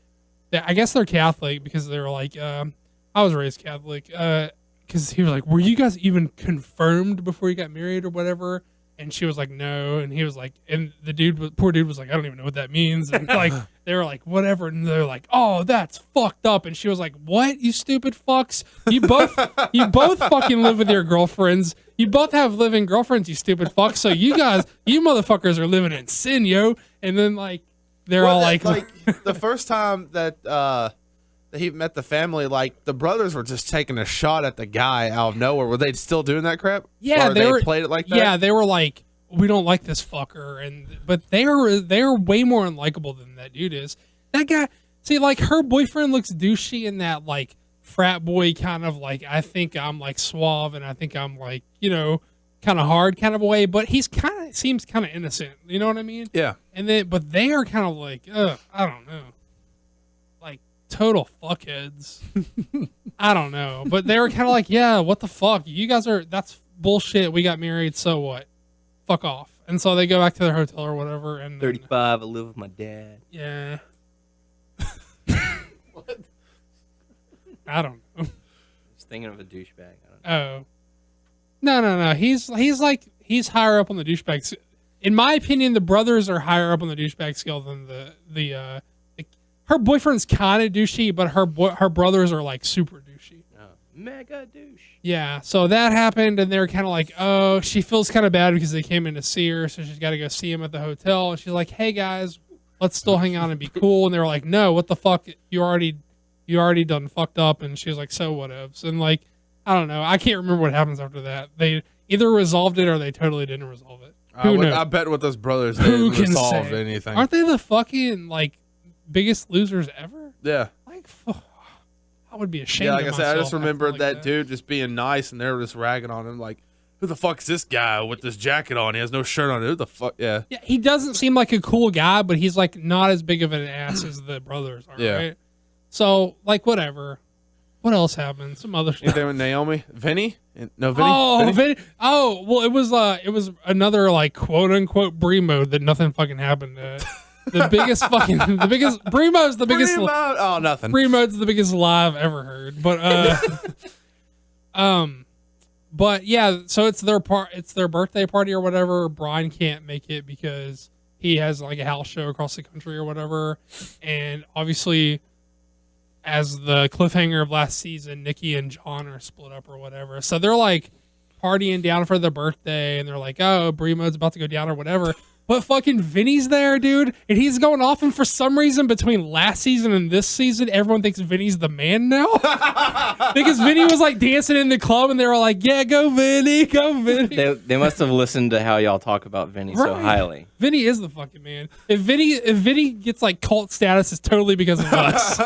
I guess they're Catholic because they were like, I was raised Catholic. Because he was like, were you guys even confirmed before you got married or whatever? And she was like, no. And he was like, and poor dude was like, I don't even know what that means. And like, they were like, whatever. And they're like, oh, that's fucked up. And she was like, what, you stupid fucks? You both fucking live with your girlfriends. You both have living girlfriends, you stupid fucks. So you motherfuckers are living in sin, yo. And then like, they're all like the first time that he met the family, like the brothers were just taking a shot at the guy out of nowhere. Were they still doing that crap? Yeah, or they played it like that. Yeah, they were like, we don't like this fucker, but they're way more unlikable than that dude is. That guy, see, like her boyfriend looks douchey in that like frat boy kind of like, I think I'm like suave and I think I'm like, you know, kind of hard kind of way, but seems kind of innocent. You know what I mean? Yeah. And then, but they are kind of like, I don't know, like total fuckheads. I don't know, but they were kind of like, yeah, what the fuck? You guys that's bullshit. We got married, so what? Fuck off. And so they go back to their hotel or whatever. And 35, I live with my dad. Yeah. What? I don't know. I was thinking of a douchebag. Oh. No. He's higher up on the douchebag. In my opinion, the brothers are higher up on the douchebag scale than the her boyfriend's kind of douchey, but her brothers are like super douchey. Oh, mega douche. Yeah, so that happened, and they're kind of like, oh, she feels kind of bad because they came in to see her, so she's got to go see him at the hotel. And she's like, hey guys, let's still hang out and be cool. And they were like, no, what the fuck? You already done fucked up. And she was like, so whatevs. And like, I don't know. I can't remember what happens after that. They either resolved it or they totally didn't resolve it. Who knows? I bet with those brothers they didn't resolve anything. Aren't they the fucking like biggest losers ever? Yeah. Like, I would be ashamed. Yeah, like of I said, I just myself remember acting that like dude just being nice, and they were just ragging on him like, who the fuck is this guy with this jacket on? He has no shirt on. Who the fuck? Yeah. Yeah, he doesn't seem like a cool guy, but he's like not as big of an ass as the brothers are, Yeah. right? So, like, whatever. What else happened? Some other stuff. Anything with Naomi? Vinny? No, Vinny? Oh, Vinny? well, it was another like quote unquote Brie mode that nothing fucking happened. The biggest Brie mode's the biggest. Brie mode? Oh, nothing. Brie mode's the biggest lie I've ever heard. But yeah, so it's their birthday party or whatever. Bryan can't make it because he has like a house show across the country or whatever, and obviously, as the cliffhanger of last season, Nikki and John are split up or whatever. So they're like partying down for the birthday, and they're like, oh, Brie mode's about to go down or whatever. But fucking Vinny's there, dude, and he's going off, and for some reason, between last season and this season, everyone thinks Vinny's the man now. Because Vinny was like dancing in the club, and they were like, yeah, go Vinny, go Vinny. They must have listened to how y'all talk about Vinny so highly. Vinny is the fucking man. If Vinny gets like cult status, it's totally because of us.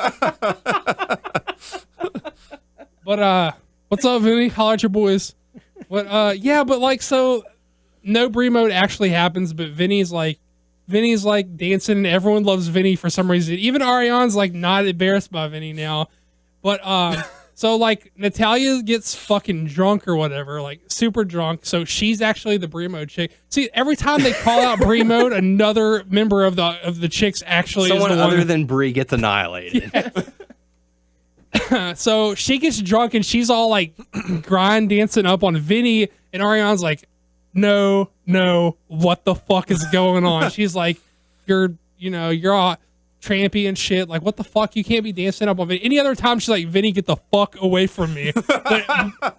But what's up, Vinny? Holler at your boys. But yeah, but like so no Brie mode actually happens, but Vinny's like dancing, and everyone loves Vinny for some reason. Even Ariane's like not embarrassed by Vinny now. But so like Natalia gets fucking drunk or whatever, like super drunk. So she's actually the Brie mode chick. See, every time they call out Brie mode, another member of the chicks actually Someone is the other one. than Brie gets annihilated. So she gets drunk and she's all like grind dancing up on Vinny, and Ariane's like, no, what the fuck is going on? She's like, you're all trampy and shit. Like, what the fuck? You can't be dancing up on Vinny. Any other time, she's like, Vinny, get the fuck away from me.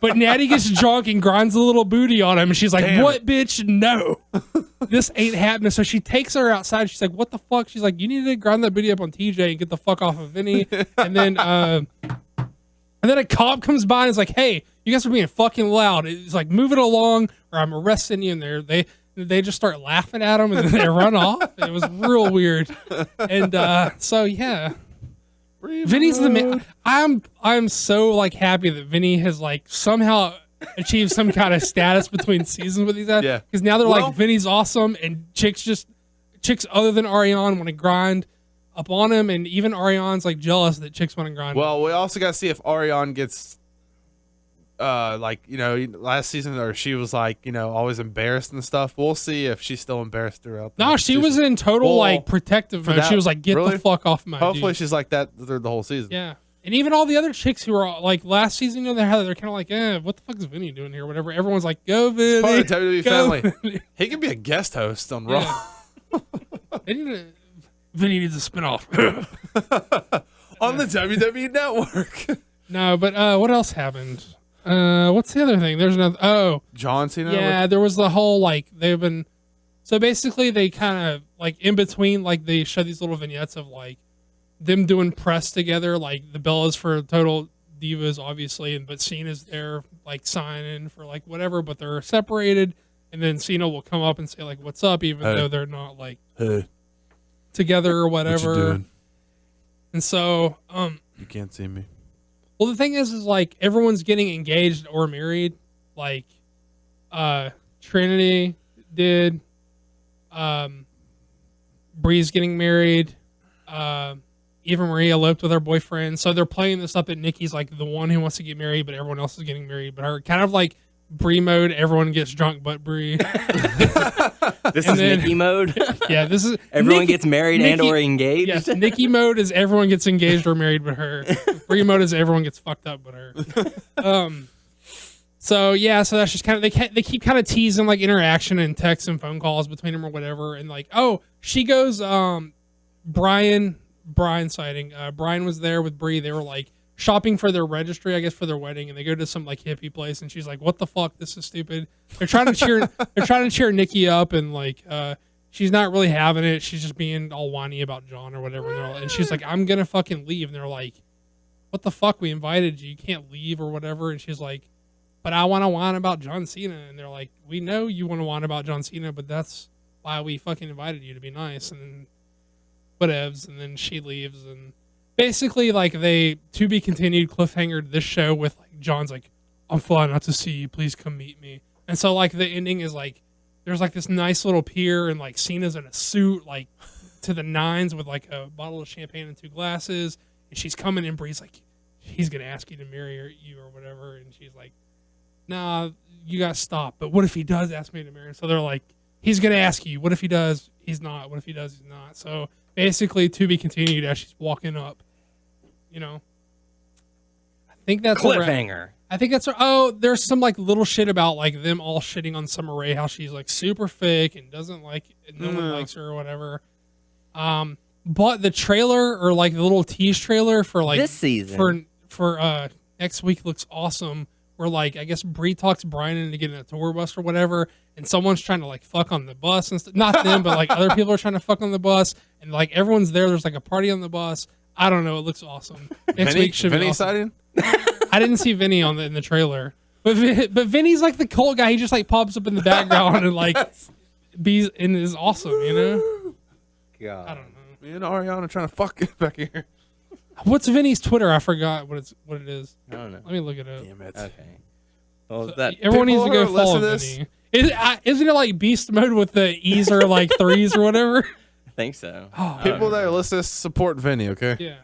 But Natty gets drunk and grinds a little booty on him, and she's like, Damn what, it. bitch? No, this ain't happening. So she takes her outside. She's like, what the fuck? She's like, you need to grind that booty up on TJ and get the fuck off of Vinny. And then a cop comes by and is like, hey, you guys are being fucking loud. It's like, move it along or I'm arresting you. And they just start laughing at him and then they run off. It was real weird. And so yeah, Vinny's the man. I'm so like happy that Vinny has like somehow achieved some kind of status between seasons with these guys. Yeah. Because now they're like, Vinny's awesome, and chicks other than Ariane want to grind up on him, and even Ariane's like jealous that chicks want to grind. Well, we also got to see if Ariane gets, last season, or she was like, always embarrassed and stuff. We'll see if she's still embarrassed throughout. No, she was in total like protective mode. She was like, get really? the fuck off my Hopefully dude. she's like that through the whole season. Yeah. And even all the other chicks who are like last season, they're kind of like, what the fuck is Vinny doing here? Whatever. Everyone's like, go Vinny. Part of the WWE go family. Vinny. He can be a guest host on Yeah. Raw. Vinny needs a spinoff. On the WWE Network. No, but what else happened? What's the other thing? There's another. Oh, John Cena. yeah, there was the whole like they've been. So basically, they kind of like in between, like they show these little vignettes of like them doing press together, like the Bellas for Total Divas, obviously, but Cena's there like signing for like whatever, but they're separated, and then Cena will come up and say like, "What's up?" Even though they're not like together or whatever. What you doing? And so, You can't see me. well, the thing is like everyone's getting engaged or married. Like, Trinity did. Bree's getting married. Eva Marie eloped with her boyfriend. So they're playing this up that Nikki's like the one who wants to get married, but everyone else is getting married. But her kind of like Bree mode. Everyone gets drunk, but Bree. This is Nikki mode. Yeah, this is Everyone Nikki, gets married and or engaged. Yes, Nikki mode is everyone gets engaged or married but her. Bree mode is everyone gets fucked up but her. So yeah, so that's just kind of they keep kind of teasing like interaction and texts and phone calls between them or whatever, and like she goes Bryan sighting. Bryan was there with Bree. They were like shopping for their registry, I guess, for their wedding, and they go to some like hippie place, and she's like, "What the fuck? This is stupid." They're trying to cheer Nikki up, and like she's not really having it. She's just being all whiny about John or whatever, and she's like, "I'm gonna fucking leave," and they're like, "What the fuck? We invited you. You can't leave or whatever," and she's like, "But I want to whine about John Cena," and they're like, "We know you want to whine about John Cena, but that's why we fucking invited you to be nice," and then whatevs, and then she leaves, and basically like they to be continued cliffhanger this show with like John's like, "I'm flying out to see you, please come meet me," and so like the ending is like there's like this nice little pier, and like Cena's in a suit like to the nines with like a bottle of champagne and 2 glasses, and she's coming in. Bree's like, he's gonna ask you to marry you or whatever, and she's like, "Nah, you gotta stop. But what if he does ask me to marry him?" So they're like, he's gonna ask you. What if he does? He's not. What if he does? He's not. So basically, to be continued as she's walking up. I think that's Cliffhanger. I think that's there's some like little shit about like them all shitting on Summer Rae, how she's like super fake and doesn't like no one likes her or whatever. But the trailer or like the little tease trailer for like This season for next week looks awesome. Where like I guess Bree talks Bryan into getting a tour bus or whatever, and someone's trying to like fuck on the bus and stuff. Not them, but like other people are trying to fuck on the bus, and like everyone's there. There's like a party on the bus. I don't know. It looks awesome. Next week should be awesome. I didn't see Vinny in the trailer, but Vinny's like the cult guy. He just like pops up in the background and like is awesome. God. I don't know. Me and Ariana are trying to fuck back here. What's Vinny's Twitter? I forgot what it is. I don't know. Let me look it up. Damn it. Okay. Well, that Everyone needs to People go who are follow listening to Vinny. Isn't it like beast mode with the E's are like 3s or whatever? I think so. People that are listening, support Vinny, okay? Yeah.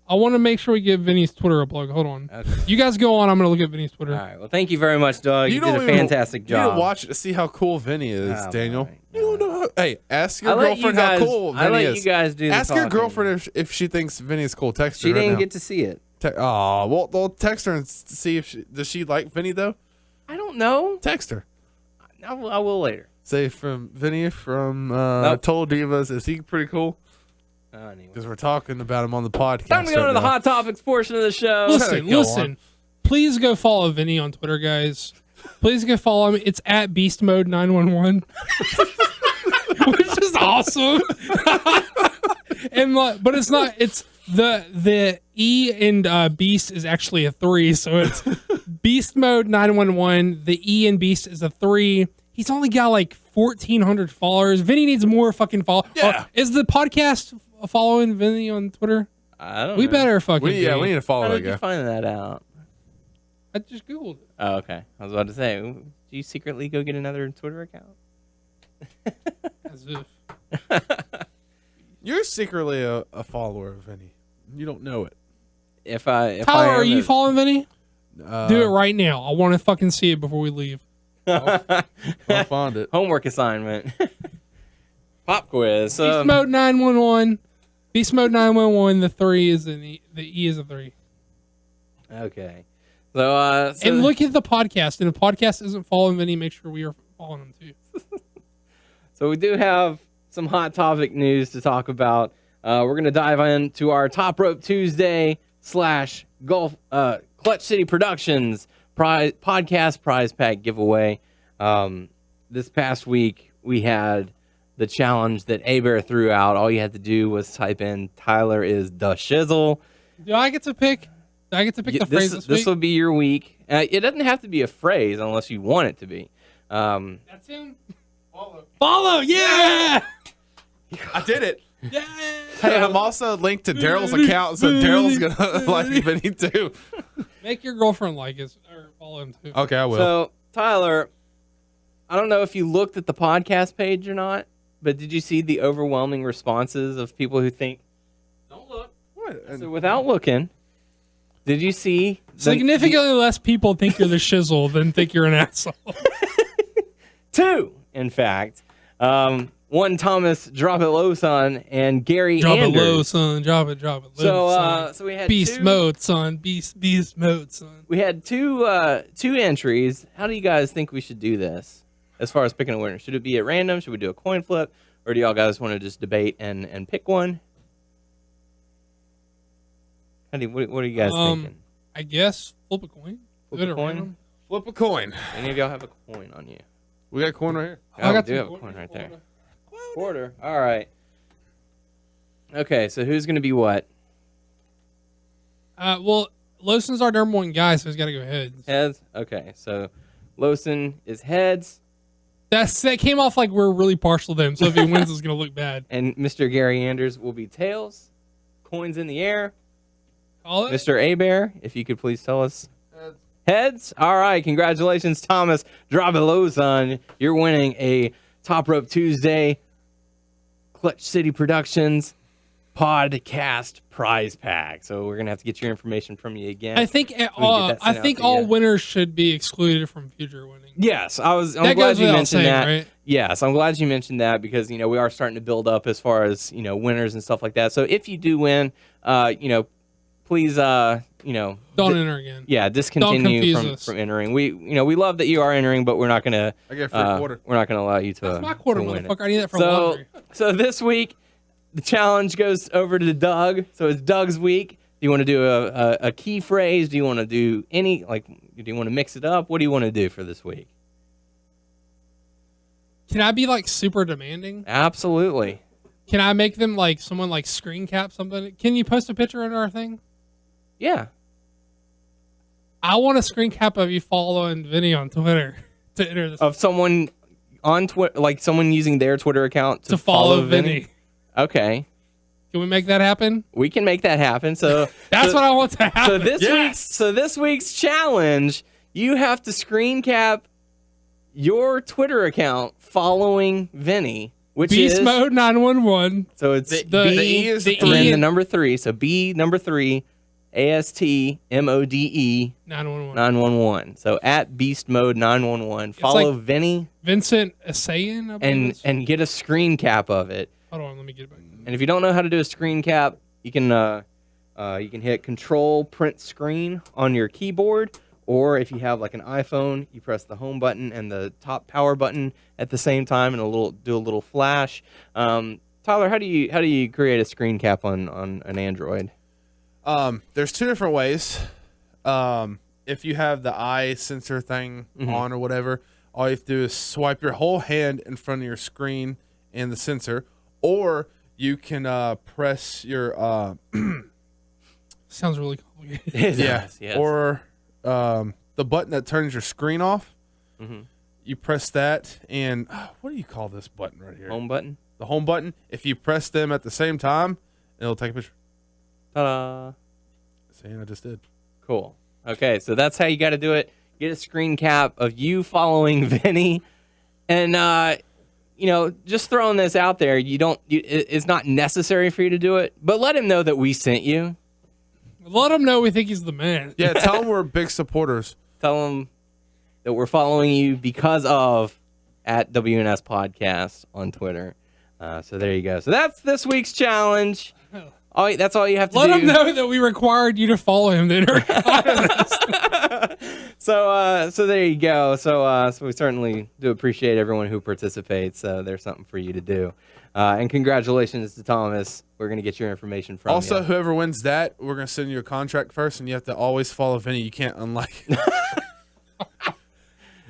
I want to make sure we give Vinny's Twitter a plug. Hold on. Okay. You guys go on. I'm going to look at Vinny's Twitter. All right. Well, thank you very much, Doug. You did a fantastic job. You need to watch it to see how cool Vinny is, Daniel. Right. You don't know how, hey, ask your girlfriend how cool Vinny is. I let you guys do the Ask your talking. girlfriend if she thinks Vinny is cool. Text her She right didn't now. get to see it. Well, they'll text her and see if does she like Vinny though? I don't know. Text her. I will later. Say from Vinny from Nope. Total Divas. Is he pretty cool? Anyway. Because we're talking about him on the podcast. Time to go right to the now. hot topics portion of the show. Listen. Please go follow Vinny on Twitter, guys. Please go follow him. It's at Beast Mode 911, which is awesome. But it's not. It's the E in Beast is actually a 3, so it's Beast Mode 911. The E in Beast is a 3. He's only got like 1,400 followers. Vinny needs more fucking followers. Yeah. Is the podcast following Vinny on Twitter? I don't We know. better fucking. We need to How follow that did you guy. find that out? I just googled it. Oh, okay. I was about to say, do you secretly go get another Twitter account? As if. You're secretly a follower of Vinny. You don't know it. If I Tyler, am are you a- following Vinny? Uh, Do it right now. I want to fucking see it before we leave. I'll find it. Homework assignment. Pop quiz. Beast Mode 911. Beast Mode 911. The 3 is an E. The E is a 3. Okay. So And look at the podcast. And if the podcast isn't following Vinny, make sure we are following him too. So we do have some hot topic news to talk about. We're going to dive into our Top Rope Tuesday / Golf Clutch City Productions podcast prize pack giveaway. This past week, we had the challenge that A-Bear threw out. All you had to do was type in Tyler is the shizzle. Do I get to pick? Do I get to pick the phrase this week? This will be your week. It doesn't have to be a phrase unless you want it to be. That's him. Follow. Yeah. I did it. Yeah. Hey, I'm also linked to Daryl's account, so Daryl's gonna like Vinny too. Make your girlfriend like us or follow him too. Okay, I will. So, Tyler, I don't know if you looked at the podcast page or not, but did you see the overwhelming responses of people who think, don't look? What? So without looking, did you see Significantly less people think you're the shizzle than think you're an asshole. two, in fact. One, Thomas Drop It Low Son and Gary Drop Anders. it low, son. Drop it low, son. So we had Beast two, mode, son. Beast mode, son. We had two entries. How do you guys think we should do this as far as picking a winner? Should it be at random? Should we do a coin flip? Or do y'all guys want to just debate and pick one? What are you guys thinking? I guess flip a coin. Flip Do it a at coin? random. Flip a coin. Any of y'all have a coin on you? We got a coin right here. Oh, we got do some have a quarter- coin right there. quarter. Quarter. All right. Okay, so who's going to be what? Well, Lawson's our number one guy, so he's got to go ahead. Heads? Okay, so Lawson is heads, That came off like we're really partial to him, so if he wins, it's going to look bad. and Mr. Gary Anders will be tails. Coins in the air. Call it? Mr. A-Bear, if you could please tell us. Heads? All right, congratulations, Thomas. Drop it low, son. You're winning a Top Rope Tuesday Clutch City Productions podcast prize pack. So we're going to have to get your information from you again. I think that sent out to all you. winners should be excluded from future winning. Yes, I'm That glad goes you without mentioned saying, that. right? Yes, I'm glad you mentioned that because, we are starting to build up as far as, winners and stuff like that. So if you do win, please, Don't enter again. yeah, discontinue confuse us. from entering. We love that you are entering, but we're not going to I get a free quarter. we're not going to allow you to That's my quarter, to win it. motherfucker. I need that for So, laundry. so this week the challenge goes over to Doug. So it's Doug's week. Do you want to do a key phrase? Do you want to do do you want to mix it up? What do you want to do for this week? Can I be like super demanding? Absolutely. Can I make them like someone like screen cap something? Can you post a picture in our thing? Yeah. I want a screen cap of you following Vinny on Twitter to enter this Of someone on Twitter, like someone using their Twitter account to follow Vinny. Okay. Can we make that happen? We can make that happen. So That's what I want to happen. So this week's challenge, you have to screen cap your Twitter account following Vinny, which Beast is Mode 911. So it's The E is and then the number 3. So B number 3, ASTMODE 911. So at Beast Mode 911. Follow like Vinny Vincent Asayan, I believe it is. and get a screen cap of it. Hold on, let me get it back. And if you don't know how to do a screen cap, you can hit Control Print Screen on your keyboard, or if you have like an iPhone, you press the home button and the top power button at the same time, and do a little flash. Tyler, how do you create a screen cap on an Android? There's 2 different ways. If you have the eye sensor thing on or whatever, all you have to do is swipe your whole hand in front of your screen and the sensor, or you can press your Sounds really complicated. Yes. or the button that turns your screen off. You press that, and what do you call this button right here? Home button. The home button. If you press them at the same time, it'll take a picture. Ta-da! See, I just did. Cool. Okay, so that's how you got to do it. Get a screen cap of you following Vinny, and just throwing this out there. It's not necessary for you to do it, but let him know that we sent you. Let him know we think he's the man. Yeah, tell him we're big supporters. Tell him that we're following you because of at WNS Podcast on Twitter. So there you go. So that's this week's challenge. That's all you have to do. Let him know that we required you to follow him to enter a contest. So there you go. So we certainly do appreciate everyone who participates. There's something for you to do. And congratulations to Thomas. We're going to get your information from Also, you. whoever wins that, we're going to send you a contract first, and you have to always follow Vinny. You can't unlike.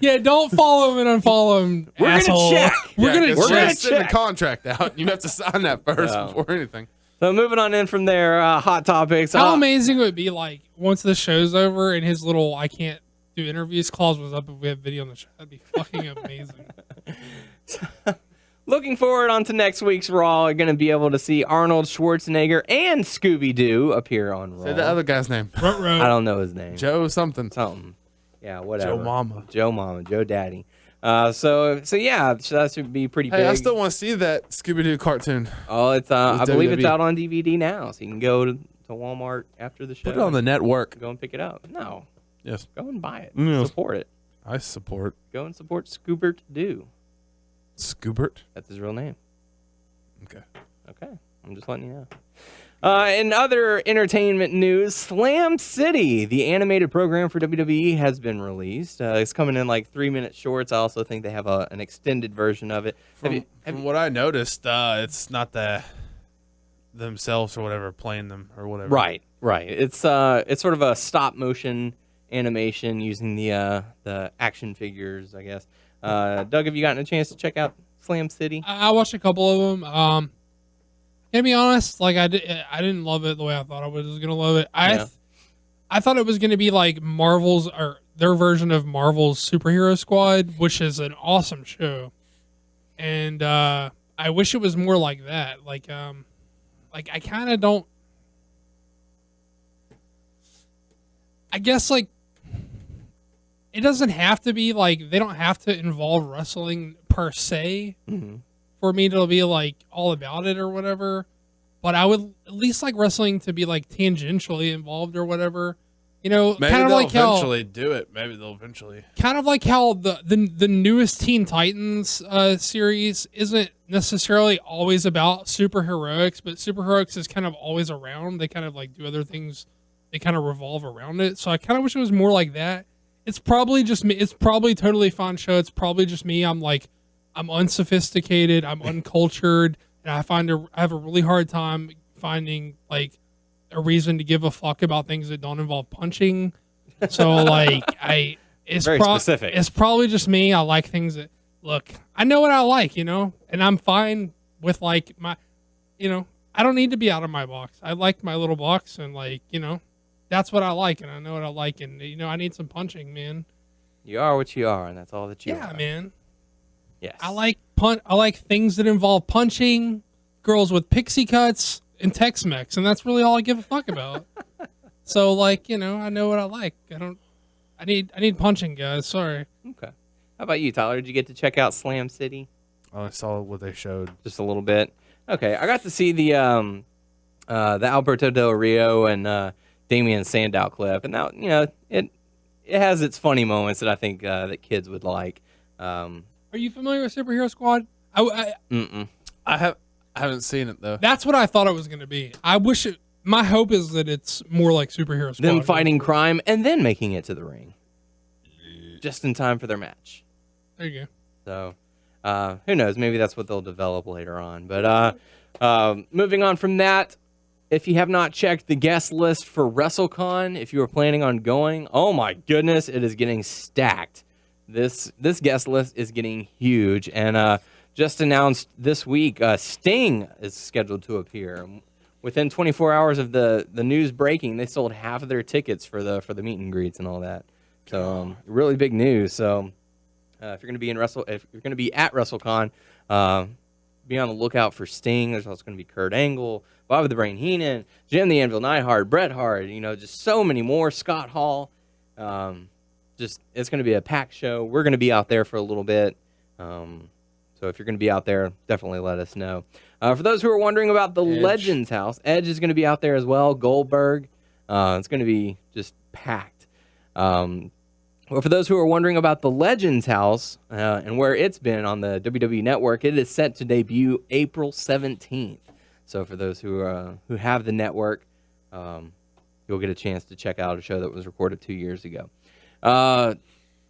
Yeah, don't follow him and unfollow him. We're going to check. We're going to check. send the contract out. You have to sign that first before anything. So moving on in from there, hot topics. How amazing would it be, like, once the show's over and his little I can't do interviews clause was up if we have video on the show? That'd be fucking amazing. Looking forward on to next week's Raw. You're going to be able to see Arnold Schwarzenegger and Scooby-Doo appear on Raw. Say the other guy's name. Ruh-roh. I don't know his name. Joe something. Yeah, whatever. Joe Mama. Joe Daddy. So that should be pretty big. Hey, I still want to see that Scooby-Doo cartoon. Oh, it's I With believe it's WWE. out on DVD now, so you can go to Walmart after the show. Put it on the network. Go and pick it up. No, Yes. go and buy it. Yes. Support it. I support Go and support Scoobert Doo. Scoobert. That's his real name. Okay. Okay, I'm just letting you know. In other entertainment news, Slam City, the animated program for WWE, has been released. It's coming in like 3-minute shorts. I also think they have an extended version of it. From what I noticed, it's not themselves or whatever playing them or whatever. Right. It's sort of a stop motion animation using the action figures, I guess. Doug, have you gotten a chance to check out Slam City? I watched a couple of them. To be honest, like I didn't love it the way I thought I was gonna love it. I thought it was gonna be like Marvel's or their version of Marvel's Superhero Squad, which is an awesome show, and I wish it was more like that. Like I kind of don't. I guess like it doesn't have to be like they don't have to involve wrestling per se. Mm-hmm. For me to be like all about it or whatever, but I would at least like wrestling to be like tangentially involved or whatever, Maybe kind of they'll like how eventually do it. Maybe they'll eventually. kind of like how the newest Teen Titans series isn't necessarily always about superheroics, but superheroics is kind of always around. They kind of like do other things. They kind of revolve around it. So I kind of wish it was more like that. It's probably just me. It's probably a totally fine show. It's probably just me. I'm unsophisticated, I'm uncultured, and I have a really hard time finding like a reason to give a fuck about things that don't involve punching. So like it's Very specific. It's probably just me. I like things that look. I know what I like, and I'm fine with like my, I don't need to be out of my box. I like my little box, and that's what I like, and I know what I like, and I need some punching, man. You are what you are, and that's all that you are. Yeah, man. Yes. I like things that involve punching, girls with pixie cuts, and Tex-Mex, and that's really all I give a fuck about. So I know what I like. I need punching, guys. Sorry. Okay. How about you, Tyler? Did you get to check out Slam City? I saw what they showed. Just a little bit. Okay, I got to see the Alberto Del Rio and Damian Sandow clip, and that it has its funny moments that I think that kids would like. Are you familiar with Superhero Squad? I haven't seen it though. That's what I thought it was going to be. I wish it. My hope is that it's more like Superhero Squad. Them fighting crime and then making it to the ring, just in time for their match. There you go. So, who knows? Maybe that's what they'll develop later on. But moving on from that, if you have not checked the guest list for WrestleCon, if you are planning on going, oh my goodness, it is getting stacked. This guest list is getting huge, and just announced this week, Sting is scheduled to appear. Within 24 hours of the news breaking, they sold half of their tickets for the meet and greets and all that. So really big news. So if you're going to be at WrestleCon, be on the lookout for Sting. There's also going to be Kurt Angle, Bobby the Brain Heenan, Jim the Anvil Neidhart, Bret Hart. Just so many more. Scott Hall. It's going to be a packed show. We're going to be out there for a little bit. So if you're going to be out there, definitely let us know. For those who are wondering about the Legends House, Edge is going to be out there as well. Goldberg. It's going to be just packed. Well, for those who are wondering about the Legends House and where it's been on the WWE Network, it is set to debut April 17th. So for those who have the network, you'll get a chance to check out a show that was recorded 2 years ago.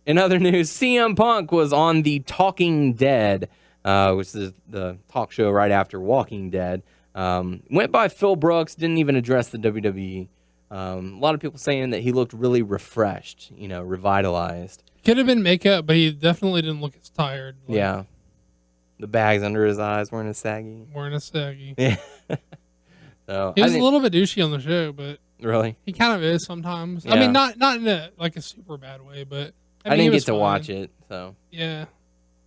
In other news, CM Punk was on the Talking Dead, which is the talk show right after Walking Dead. Went by Phil Brooks, didn't even address the WWE. A lot of people saying that he looked really refreshed, revitalized. Could have been makeup, but he definitely didn't look as tired. Yeah. The bags under his eyes, wearing a saggy. Yeah. So he was a little bit douchey on the show, but really, he kind of is sometimes. Yeah. I mean, not in a super bad way, but I didn't get to watch it, so yeah.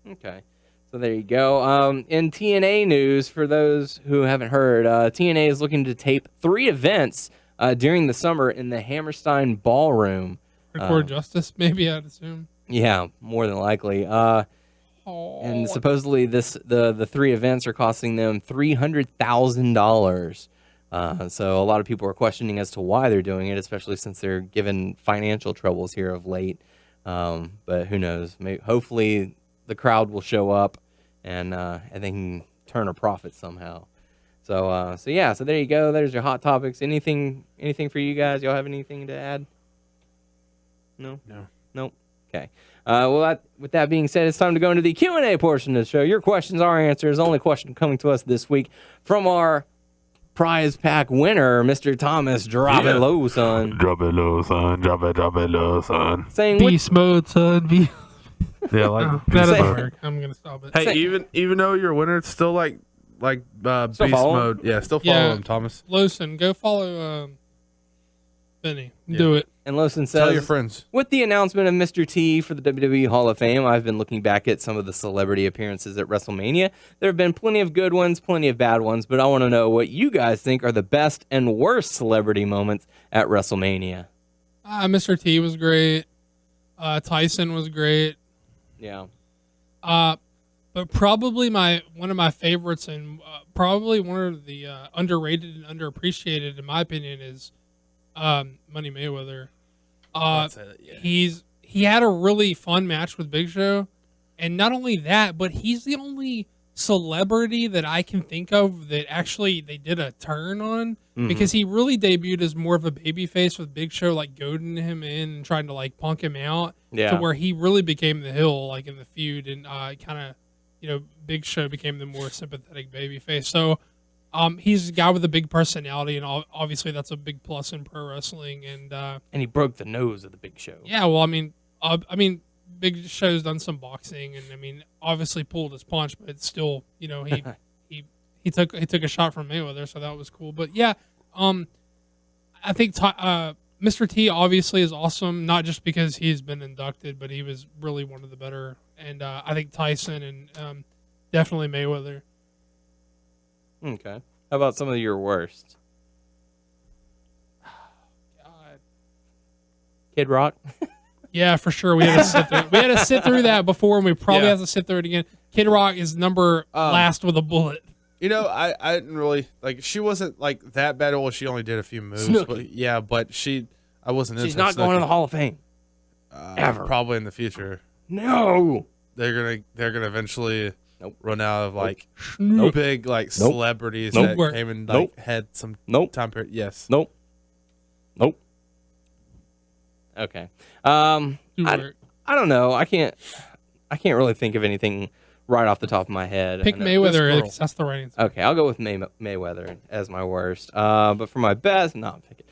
Okay, so there you go. In TNA news, for those who haven't heard, TNA is looking to tape 3 events during the summer in the Hammerstein Ballroom. Record Justice, maybe, I'd assume. Yeah, more than likely. And supposedly the 3 events are costing them $300,000. So a lot of people are questioning as to why they're doing it, especially since they're given financial troubles here of late. But who knows? Hopefully the crowd will show up and they can turn a profit somehow. So there you go. There's your hot topics. Anything for you guys? Y'all have anything to add? No. Nope. Okay. With that being said, it's time to go into the Q&A portion of the show. Your questions, our answers. The only question coming to us this week from our prize pack winner, Mr. Thomas. Drop it low, son. Drop it low, son. Drop it low, son. Saying beast mode, son. Yeah, like that doesn't work. I'm gonna stop it. Hey, even though you're a winner, it's still like beast mode. Yeah, still follow him, Thomas. Lawson, go follow Benny. Do it. And Lawson says, tell your friends. With the announcement of Mr. T for the WWE Hall of Fame, I've been looking back at some of the celebrity appearances at WrestleMania. There have been plenty of good ones, plenty of bad ones, but I want to know what you guys think are the best and worst celebrity moments at WrestleMania. Mr. T was great. Tyson was great. Yeah. But probably one of my favorites and probably one of the underrated and underappreciated, in my opinion, is Money Mayweather. He had a really fun match with Big Show, and not only that, but he's the only celebrity that I can think of that actually they did a turn on, because he really debuted as more of a babyface with Big Show like goading him in and trying to like punk him out to where he really became the heel like in the feud, and kind of Big Show became the more sympathetic babyface. So he's a guy with a big personality, and obviously that's a big plus in pro wrestling. And he broke the nose of the Big Show. Yeah, well, I mean, Big Show's done some boxing, and I mean, obviously pulled his punch, but still, he took a shot from Mayweather, so that was cool. But yeah, I think Mr. T obviously is awesome, not just because he's been inducted, but he was really one of the better. And I think Tyson and definitely Mayweather. Okay. How about some of your worst? God. Kid Rock? Yeah, for sure. We had to sit through. We had to sit through that before, and we probably Yeah. have to sit through it again. Kid Rock is number last with a bullet. You know, I didn't really like. She wasn't like that bad. Well, she only did a few moves. Snooki. But yeah, but I wasn't. She's into not going to Snooki. the Hall of Fame. Ever. Probably in the future. No. They're gonna eventually Nope. run out of like Nope. big like Nope. celebrities Nope. that came and like Nope. had some Nope. time period. Yes. Nope. Okay. Do I work. don't know. I can't really think of anything right off the top of my head. Pick I know- Mayweather. girl. 'Cause that's the right answer. Okay, I'll go with Mayweather as my worst. But for my best, no, I'm thinking.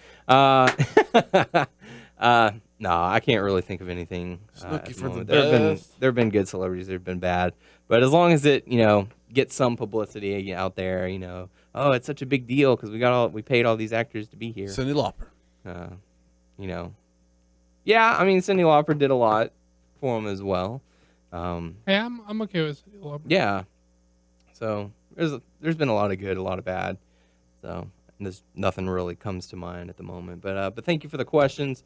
No, I can't really think of anything. Snooki at the for the moment. best. There have been good celebrities. There have been bad, but as long as it gets some publicity out there, oh, it's such a big deal because we paid all these actors to be here. Cyndi Lauper. Yeah, I mean Cyndi Lauper did a lot for him as well. Hey, I'm okay with Cyndi Lauper. Yeah. So there's been a lot of good, a lot of bad. So there's nothing really comes to mind at the moment. But thank you for the questions.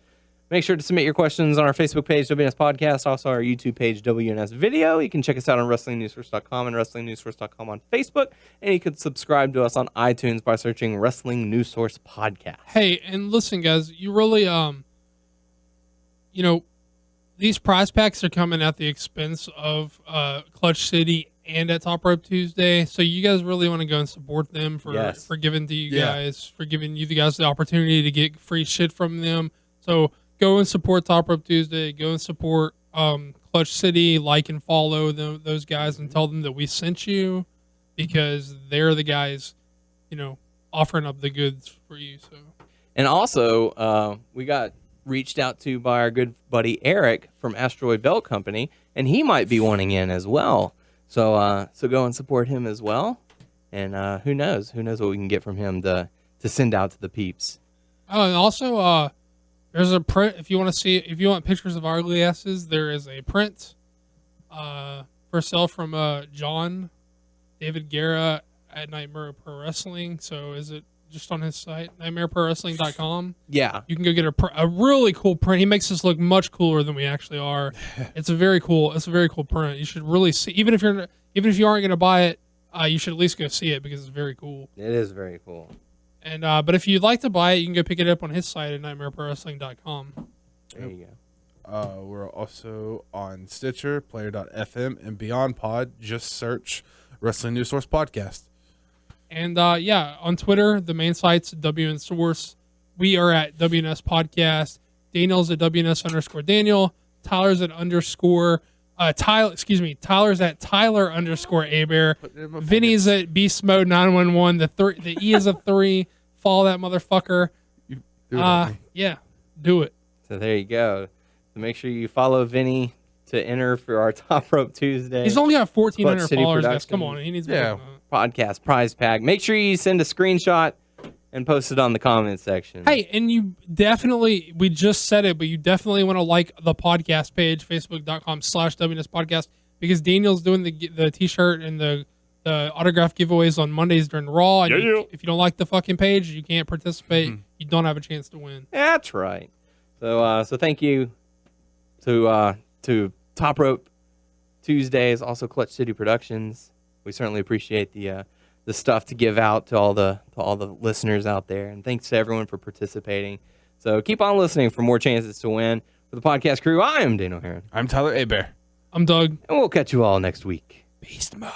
Make sure to submit your questions on our Facebook page, WNS Podcast, also our YouTube page, WNS Video. You can check us out on WrestlingNewsSource.com and WrestlingNewsSource.com on Facebook. And you can subscribe to us on iTunes by searching Wrestling News Source Podcast. Hey, and listen, guys, you really, these prize packs are coming at the expense of Clutch City and at Top Rope Tuesday. So you guys really want to go and support them for giving to you guys, for giving you guys the opportunity to get free shit from them. So go and support Top Rope Tuesday. Go and support Clutch City. Like and follow those guys and tell them that we sent you because they're the guys, offering up the goods for you. So. And also, we got reached out to by our good buddy Eric from Asteroid Belt Company, and he might be wanting in as well. So go and support him as well. And who knows what we can get from him to send out to the peeps. Oh, and also, there's a print if you want pictures of our ugly asses. There is a print for sale from John David Guerra at Nightmare Pro Wrestling. So is it just on his site, nightmareprowrestling.com? Yeah. You can go get a really cool print. He makes us look much cooler than we actually are. It's a very cool print. You should really see, even if you aren't going to buy it, you should at least go see it because it's very cool. It is very cool. And but if you'd like to buy it, you can go pick it up on his site at nightmareprowrestling.com. There you go. We're also on Stitcher, Player.fm, and Beyond Pod. Just search Wrestling News Source Podcast. And on Twitter, the main site's WN Source. We are at WNS Podcast. Daniel's at WNS_Daniel. Tyler's at Tyler's at Tyler_Abear. Vinny's at Beast Mode 911. The E is a 3. Follow that motherfucker. Yeah, do it. So there you go. So make sure you follow Vinny to enter for our Top Rope Tuesday. He's only got 1,400 Clutch City followers, guys. Productions. Come on, he needs more than that. Podcast prize pack. Make sure you send a screenshot and post it on the comment section. Hey, and you definitely, we just said it, but you definitely want to like the podcast page, facebook.com/WNS podcast, because Daniel's doing the t-shirt and the autograph giveaways on Mondays during Raw. And if you don't like the fucking page, you can't participate. You don't have a chance to win. That's right. So thank you to Top Rope Tuesdays, also Clutch City Productions. We certainly appreciate the stuff to give out to all the listeners out there, and thanks to everyone for participating. So keep on listening for more chances to win. For the podcast crew, I am Dano Heron. I'm Tyler Abear. I'm Doug. And we'll catch you all next week. Beast mode.